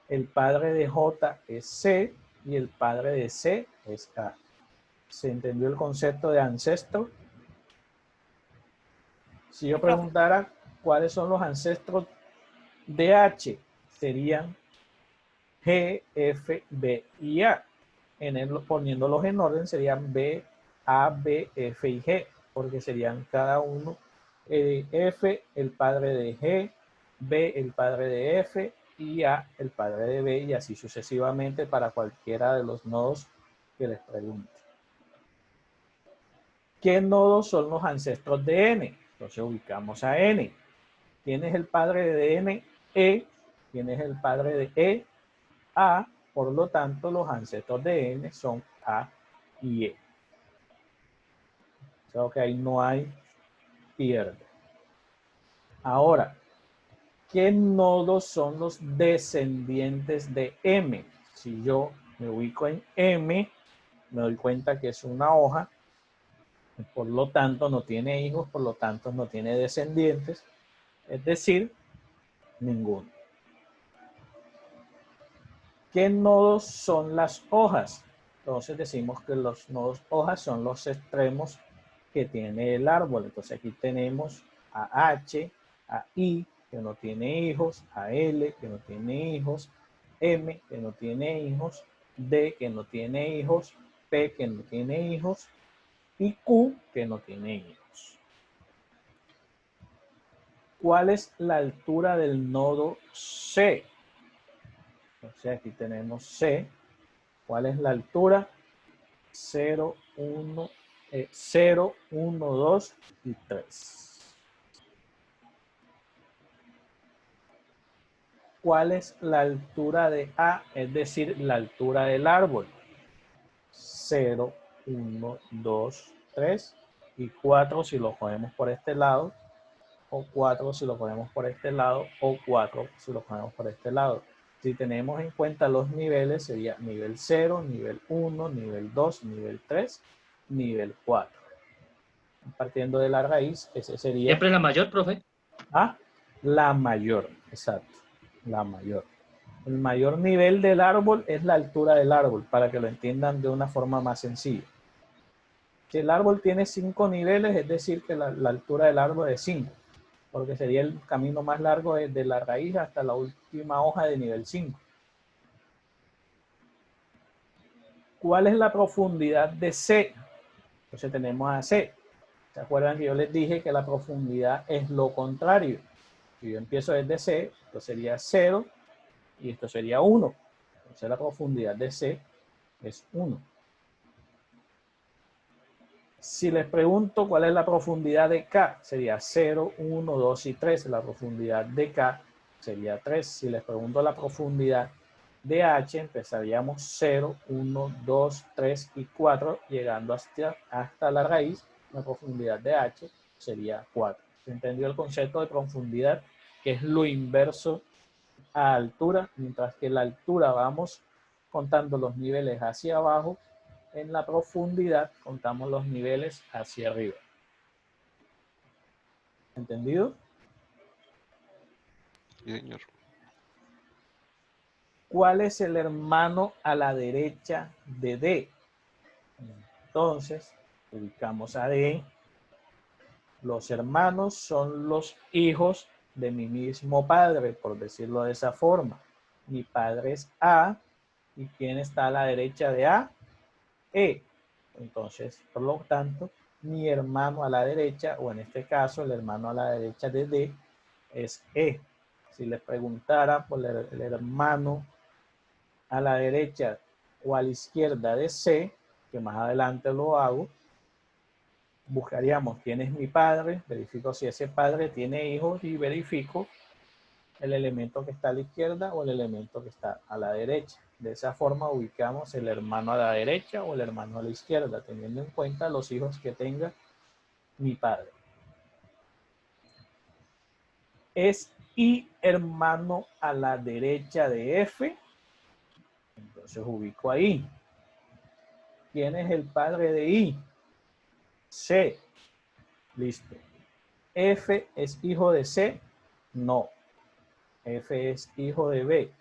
el padre de J es C y el padre de C es A. ¿Se entendió el concepto de ancestro? Si yo preguntara cuáles son los ancestros de H, serían G, F, B y A. Poniéndolos en orden serían B, A, B, F y G, porque serían cada uno F, el padre de G, B, el padre de F y A, el padre de B, y así sucesivamente para cualquiera de los nodos que les pregunte. ¿Qué nodos son los ancestros de N? Entonces ubicamos a N. ¿Quién es el padre de N? E. ¿Quién es el padre de E? A. Por lo tanto, los ancestros de N son A y E. O sea que ahí no hay pierde. Ahora, ¿qué nodos son los descendientes de M? Si yo me ubico en M, me doy cuenta que es una hoja, por lo tanto no tiene hijos, por lo tanto no tiene descendientes, es decir, ninguno. ¿Qué nodos son las hojas? Entonces decimos que los nodos hojas son los extremos que tiene el árbol. Entonces aquí tenemos a H, a I, que no tiene hijos, a L, que no tiene hijos, M, que no tiene hijos, D, que no tiene hijos, P, que no tiene hijos, y Q, que no tiene hijos. ¿Cuál es la altura del nodo C? Entonces aquí tenemos C. ¿Cuál es la altura? 0, 1, 2 y 3. ¿Cuál es la altura de A? Es decir, la altura del árbol. 0, 1, 2, 3 y 4 si lo ponemos por este lado, o 4 si lo ponemos por este lado, o 4 si lo ponemos por este lado. Si tenemos en cuenta los niveles, sería nivel 0, nivel 1, nivel 2, nivel 3, nivel 4. Partiendo de la raíz, ese sería... ¿Siempre la mayor, profe? Ah, la mayor, exacto, la mayor. El mayor nivel del árbol es la altura del árbol, para que lo entiendan de una forma más sencilla. Si el árbol tiene 5 niveles, es decir, que la altura del árbol es 5. Porque sería el camino más largo desde la raíz hasta la última hoja de nivel 5. ¿Cuál es la profundidad de C? Entonces tenemos a C. ¿Se acuerdan que yo les dije que la profundidad es lo contrario? Si yo empiezo desde C, esto sería 0 y esto sería 1. Entonces la profundidad de C es 1. Si les pregunto cuál es la profundidad de K, sería 0, 1, 2 y 3. La profundidad de K sería 3. Si les pregunto la profundidad de H, empezaríamos 0, 1, 2, 3 y 4, llegando hasta la raíz. La profundidad de H sería 4. ¿Se entendió el concepto de profundidad? Que es lo inverso a altura, mientras que la altura vamos contando los niveles hacia abajo. En la profundidad contamos los niveles hacia arriba. ¿Entendido? Sí, señor. ¿Cuál es el hermano a la derecha de D? Entonces, ubicamos a D. Los hermanos son los hijos de mi mismo padre, por decirlo de esa forma. Mi padre es A, y ¿quién está a la derecha de A? E. Entonces, por lo tanto, mi hermano a la derecha, o en este caso, el hermano a la derecha de D, es E. Si les preguntara por el hermano a la derecha o a la izquierda de C, que más adelante lo hago, buscaríamos quién es mi padre, verifico si ese padre tiene hijos y verifico el elemento que está a la izquierda o el elemento que está a la derecha. De esa forma ubicamos el hermano a la derecha o el hermano a la izquierda, teniendo en cuenta los hijos que tenga mi padre. Es I hermano a la derecha de F, entonces ubico ahí. ¿Quién es el padre de I? C. Listo. ¿F es hijo de C? No. F es hijo de B.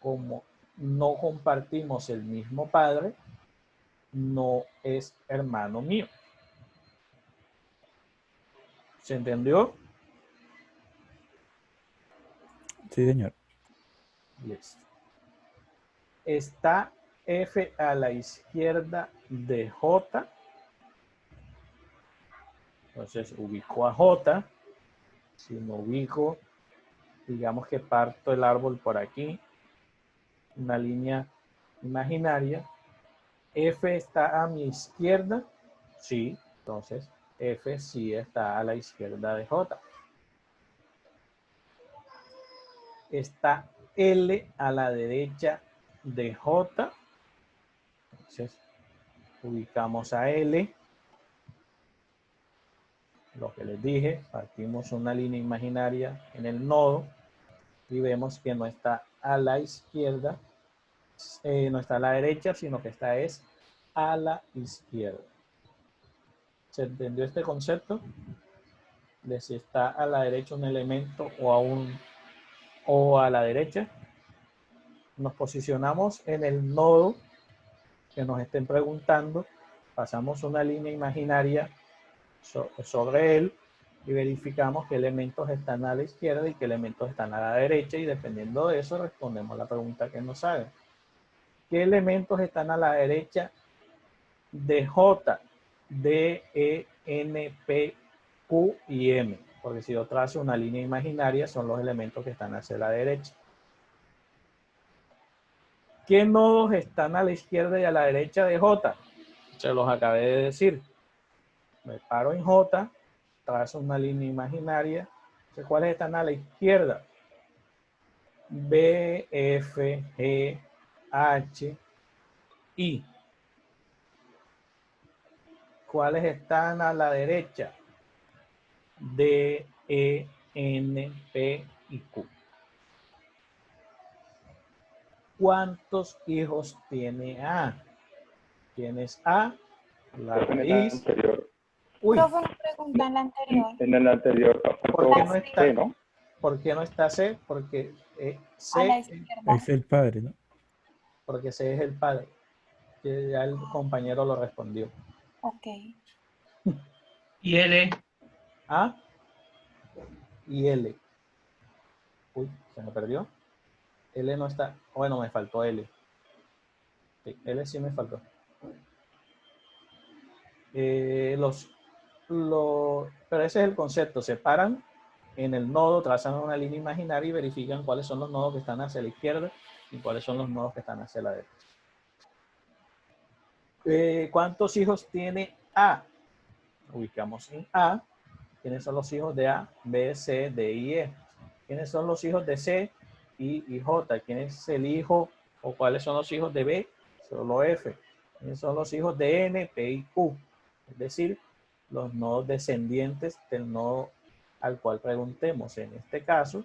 Como no compartimos el mismo padre, no es hermano mío. ¿Se entendió? Sí, señor. Listo. Está F a la izquierda de J. Entonces ubico a J. Si me ubico, digamos que parto el árbol por aquí, una línea imaginaria. F está a mi izquierda. Sí, entonces F sí está a la izquierda de J. Está L a la derecha de J. Entonces, ubicamos a L. Lo que les dije, partimos una línea imaginaria en el nodo y vemos que no está a la izquierda, no está a la derecha, sino que está es a la izquierda. ¿Se entendió este concepto? De si está a la derecha un elemento o a la derecha. Nos posicionamos en el nodo que nos estén preguntando, pasamos una línea imaginaria sobre él y verificamos qué elementos están a la izquierda y qué elementos están a la derecha, y dependiendo de eso respondemos la pregunta que nos hagan. ¿Qué elementos están a la derecha de J, D, E, N, P, Q y M? Porque si yo trazo una línea imaginaria, son los elementos que están hacia la derecha. ¿Qué nodos están a la izquierda y a la derecha de J? Se los acabé de decir. Me paro en J, trazo una línea imaginaria. ¿Cuáles están a la izquierda? B, F, G, H, I. ¿Cuáles están a la derecha? D, E, N, P y Q. ¿Cuántos hijos tiene A? ¿Quién es A? La raíz. Uy, Profe, una pregunta en la anterior. En el anterior, ¿por qué no está C, ¿no? ¿por qué no está C? Porque A la C, izquierda. Es el padre, ¿no? porque C es el padre. Que ya el compañero lo respondió. Ok. Y L, A y L. Uy, se me perdió. L no está. Bueno, me faltó L. Sí, L sí me faltó. Pero ese es el concepto. Se paran en el nodo, trazan una línea imaginaria y verifican cuáles son los nodos que están hacia la izquierda y cuáles son los nodos que están hacia la derecha. ¿Cuántos hijos tiene A? Ubicamos en A. ¿Quiénes son los hijos de A? B, C, D y E. ¿Quiénes son los hijos de C, I y J? ¿Quién es el hijo o cuáles son los hijos de B? Solo F. ¿Quiénes son los hijos de N, P y Q? Es decir, los nodos descendientes del nodo al cual preguntemos. En este caso,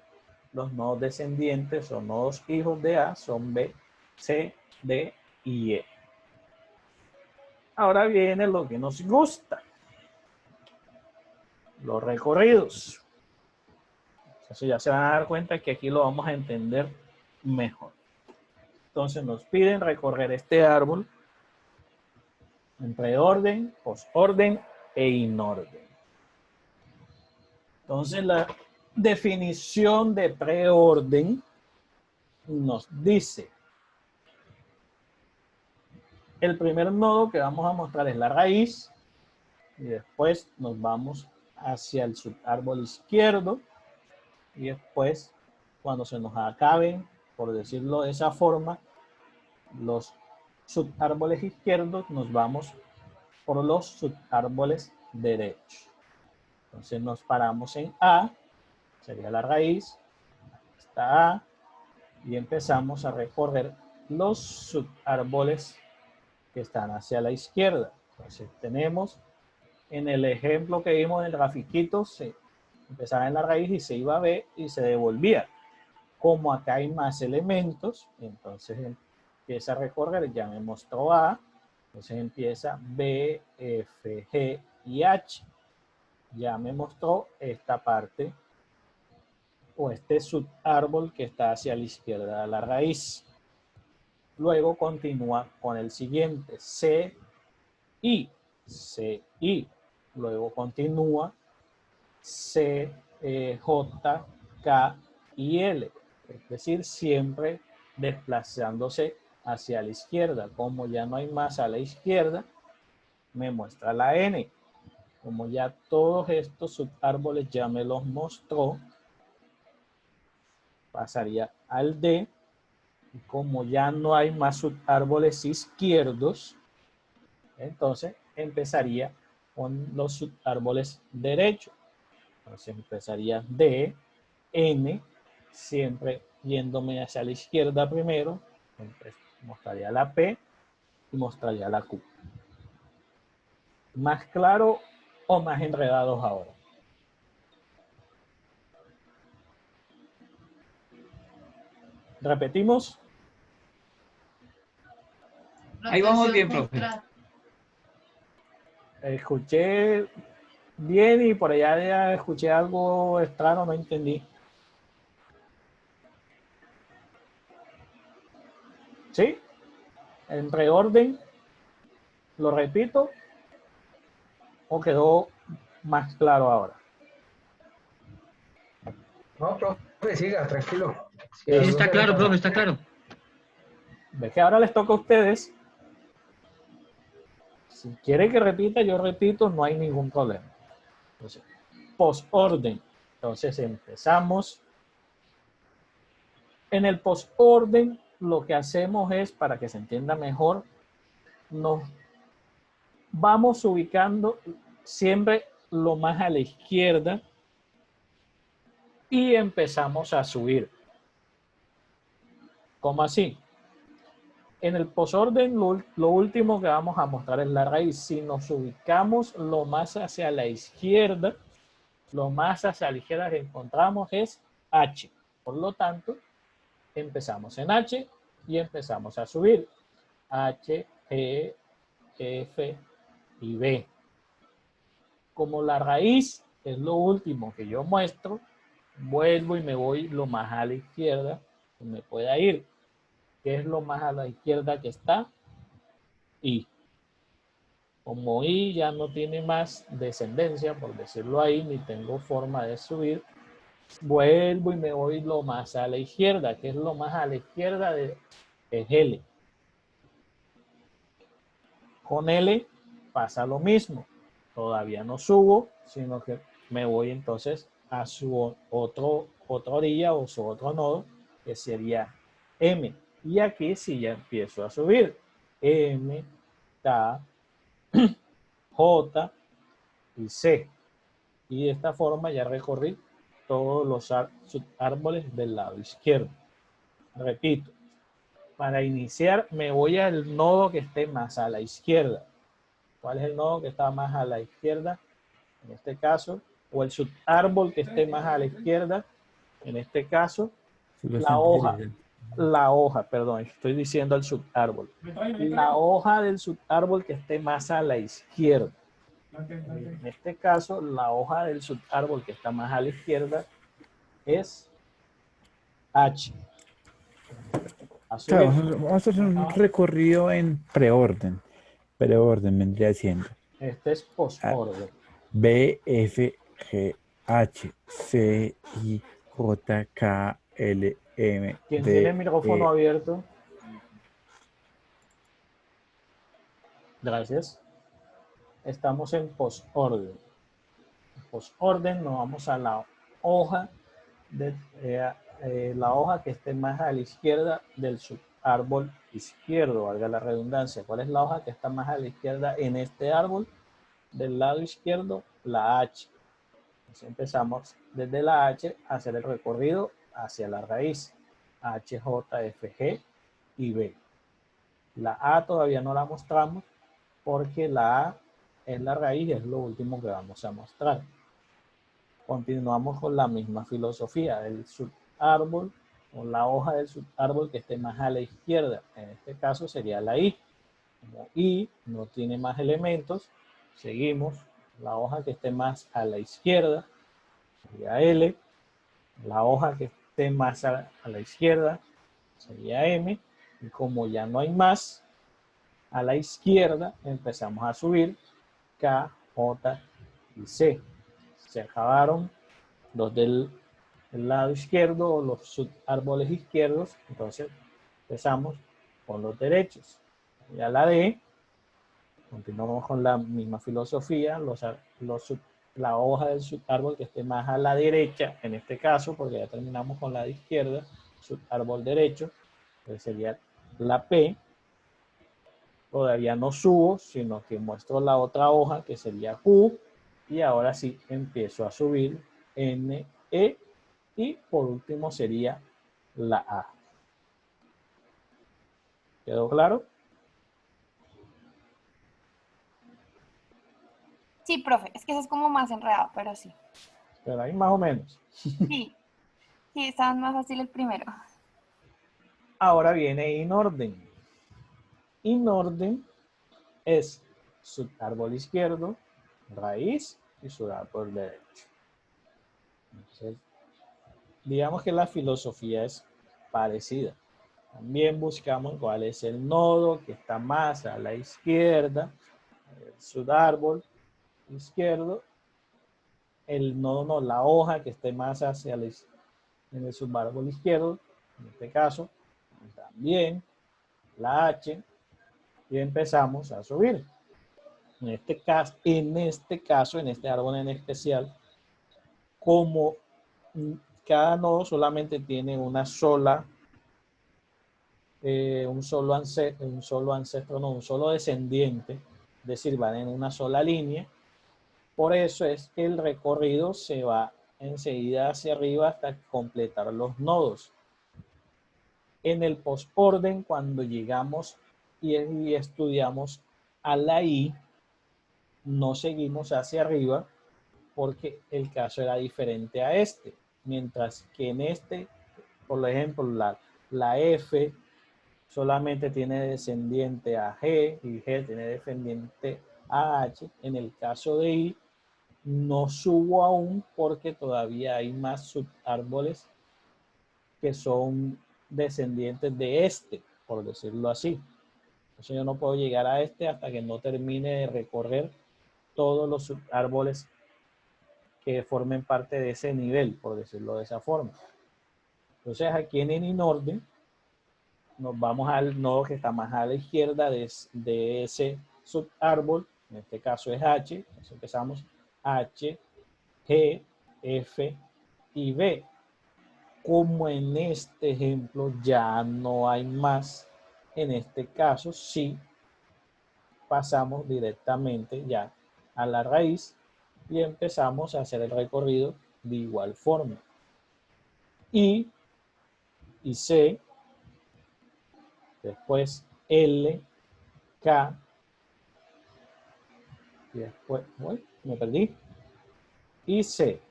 los nodos descendientes o nodos hijos de A son B, C, D y E. Ahora viene lo que nos gusta. Los recorridos. Entonces ya se van a dar cuenta que aquí lo vamos a entender mejor. Entonces nos piden recorrer este árbol en preorden, posorden e inorden. Entonces definición de preorden nos dice, el primer nodo que vamos a mostrar es la raíz y después nos vamos hacia el subárbol izquierdo y después cuando se nos acaben, por decirlo de esa forma, los subárboles izquierdos, nos vamos por los subárboles derechos. Entonces nos paramos en A, sería la raíz, está A, y empezamos a recorrer los subárboles que están hacia la izquierda. Entonces tenemos en el ejemplo que vimos en el grafiquito, se empezaba en la raíz y se iba a B y se devolvía. Como acá hay más elementos, entonces empieza a recorrer, ya me mostró A, entonces empieza B, F, G y H. Ya me mostró esta parte o este subárbol que está hacia la izquierda de la raíz. Luego continúa con el siguiente, C, I, C, I. Luego continúa C, J, K y L. Es decir, siempre desplazándose hacia la izquierda. Como ya no hay más a la izquierda, me muestra la N. Como ya todos estos subárboles ya me los mostró, pasaría al D. Y como ya no hay más subárboles izquierdos, entonces empezaría con los subárboles derechos. Entonces empezaría D, N, siempre yéndome hacia la izquierda primero, mostraría la P y mostraría la Q. ¿Más claro o más enredados ahora? Repetimos. Ahí vamos bien, profe. Escuché bien y por allá ya escuché algo extraño, no entendí. ¿Sí? En reorden, lo repito, o quedó más claro ahora. No, profe, siga, tranquilo. Sí, está claro, profe, está claro. ¿Ves que ahora les toca a ustedes? Si quieren que repita, yo repito, no hay ningún problema. Entonces, posorden. Entonces empezamos. En el posorden lo que hacemos es, para que se entienda mejor, nos vamos ubicando siempre lo más a la izquierda y empezamos a subir. ¿Cómo así? En el posorden lo último que vamos a mostrar es la raíz. Si nos ubicamos lo más hacia la izquierda, lo más hacia la izquierda que encontramos es H. Por lo tanto, empezamos en H y empezamos a subir. H, G, F y B. Como la raíz es lo último que yo muestro, vuelvo y me voy lo más a la izquierda que me pueda ir. ¿Qué es lo más a la izquierda que está? I. Como I ya no tiene más descendencia, por decirlo ahí, ni tengo forma de subir, vuelvo y me voy lo más a la izquierda. ¿Qué es lo más a la izquierda? Es L. Con L pasa lo mismo. Todavía no subo, sino que me voy entonces a su otra orilla o su otro nodo, que sería M. Y aquí sí ya empiezo a subir. M, K, J y C. Y de esta forma ya recorrí todos los árboles del lado izquierdo. Repito, para iniciar me voy al nodo que esté más a la izquierda. ¿Cuál es el nodo que está más a la izquierda? En este caso, o el subárbol que esté más a la izquierda. En este caso, la hoja. La hoja, perdón, estoy diciendo el subárbol. La hoja del subárbol que esté más a la izquierda. En este caso, la hoja del subárbol que está más a la izquierda es H. Claro, vamos a hacer un recorrido en preorden. Preorden vendría siendo. Este es posorden. B, F, G, H, C, I, J, K, L, M, ¿Quién tiene el D, micrófono E. abierto? Gracias. Estamos en postorden. En postorden nos vamos a la hoja la hoja que esté más a la izquierda del subárbol izquierdo, valga la redundancia. ¿Cuál es la hoja que está más a la izquierda en este árbol? Del lado izquierdo, la H. Entonces empezamos desde la H a hacer el recorrido hacia la raíz. H, J, F, G y B. La A todavía no la mostramos porque la A es la raíz y es lo último que vamos a mostrar. Continuamos con la misma filosofía, el subárbol o la hoja del subárbol que esté más a la izquierda. En este caso sería la I. Como I no tiene más elementos, seguimos. La hoja que esté más a la izquierda sería L. La hoja que esté más a la izquierda sería M. Y como ya no hay más, a la izquierda empezamos a subir K, J y C. Se acabaron los del lado izquierdo o los subárboles izquierdos, entonces empezamos con los derechos. Ya la D, continuamos con la misma filosofía, la hoja del subárbol que esté más a la derecha, en este caso, porque ya terminamos con la de izquierda, subárbol derecho, que sería la P. Todavía no subo, sino que muestro la otra hoja, que sería Q, y ahora sí empiezo a subir N, E, y por último sería la A. ¿Quedó claro? Sí, profe, es que eso es como más enredado, pero sí. Pero ahí más o menos. Sí, sí, estaba más fácil el primero. Ahora viene inorden. Inorden es subárbol izquierdo, raíz y subárbol derecho. Entonces, digamos que la filosofía es parecida. También buscamos cuál es el nodo que está más a la izquierda, el subárbol izquierdo, el nodo no, la hoja que esté más hacia en el subárbol izquierdo, en este caso, también la H, y empezamos a subir. En este caso, en este árbol en especial, como cada nodo solamente tiene una sola, un solo descendiente, es decir, van en una sola línea. Por eso es que el recorrido se va enseguida hacia arriba hasta completar los nodos. En el postorden, cuando llegamos y estudiamos a la I, no seguimos hacia arriba porque el caso era diferente a este. Mientras que en este, por ejemplo, la F solamente tiene descendiente a G y G tiene descendiente a H. En el caso de I, no subo aún porque todavía hay más subárboles que son descendientes de este, por decirlo así. Entonces yo no puedo llegar a este hasta que no termine de recorrer todos los subárboles que formen parte de ese nivel, por decirlo de esa forma. Entonces aquí en inorden nos vamos al nodo que está más a la izquierda de ese subárbol, en este caso es H, entonces empezamos H, G, F y B. Como en este ejemplo ya no hay más, en este caso sí pasamos directamente ya a la raíz y empezamos a hacer el recorrido de igual forma. I y C, después L, K, y después, uy, me perdí, y C.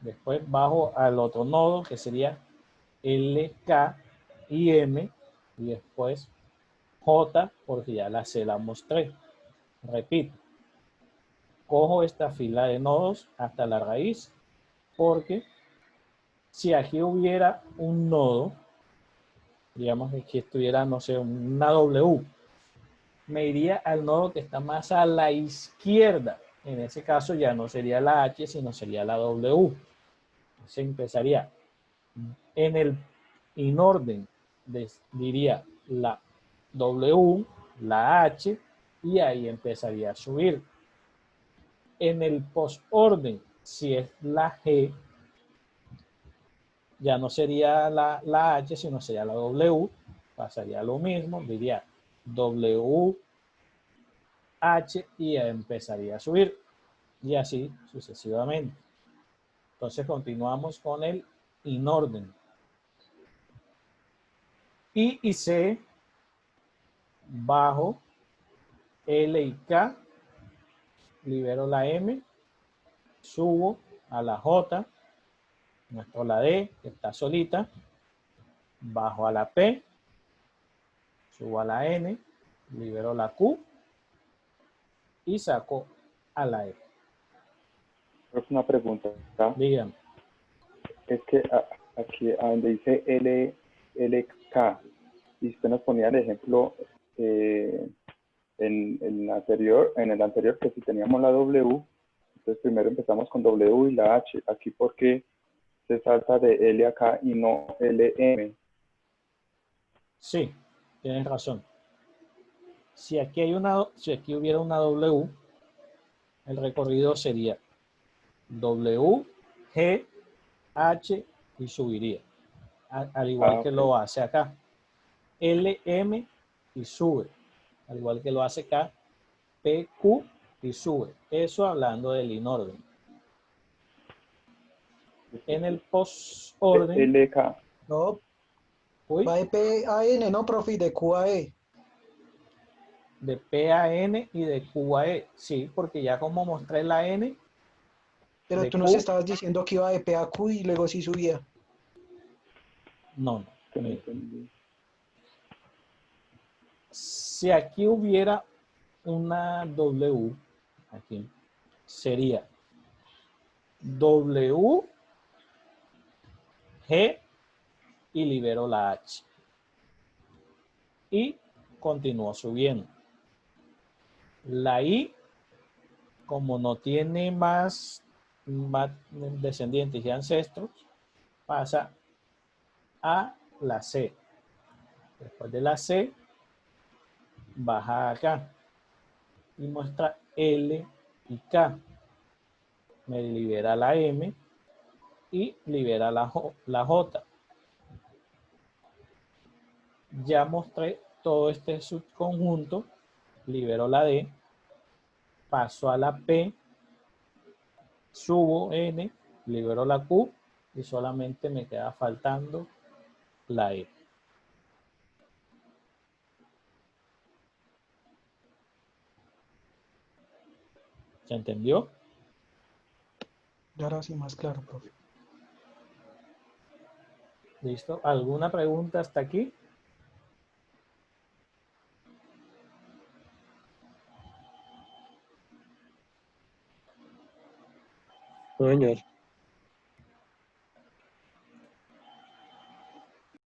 Después bajo al otro nodo que sería L, K y M, y después J, porque ya la C la mostré. Repito, cojo esta fila de nodos hasta la raíz, porque si aquí hubiera un nodo, digamos que aquí estuviera, no sé, una W, me iría al nodo que está más a la izquierda. en ese caso ya no sería la H, sino sería la W. Se empezaría en el inorden, diría la W, la H, y ahí empezaría a subir. En el postorden, si es la G, ya no sería la H, sino sería la W, pasaría lo mismo, diría W, H, y empezaría a subir, y así sucesivamente. Entonces continuamos con el inorden. I y C, bajo L y K, libero la M, subo a la J, muestro la D, que está solita, bajo a la P, subo a la N, libero la Q y saco a la E. Una pregunta. Díganme. Es que aquí a donde dice LK, y usted nos ponía el ejemplo en el anterior, que si teníamos la W, entonces primero empezamos con W y la H. Aquí, ¿por qué se salta de L acá y no LM? Sí, tienes razón. Si aquí hubiera una W, el recorrido sería W, G, H y subiría. Al igual que lo hace acá. L, M y sube. Al igual que lo hace acá. P, Q y sube. Eso hablando del inorden. En el postorden. LK. No, Uy, va de P a N, no, profe, y de Q a E. de P a N y de Q a E. Sí, porque ya como mostré la N. Pero de tú nos Q, estabas diciendo que iba de P a Q y luego sí subía. no. Mira. Si aquí hubiera una W, aquí, sería W, G y libero la H. Y continúo subiendo. La I, como no tiene más descendientes y ancestros, pasa a la C. Después de la C, baja acá y muestra L y K. Me libera la M y libera la J. Ya mostré todo este subconjunto, libero la D, paso a la P, subo N, libero la Q y solamente me queda faltando la E. ¿Se entendió? Y ahora sí más claro, profe. ¿Listo? ¿Alguna pregunta hasta aquí? No, señor.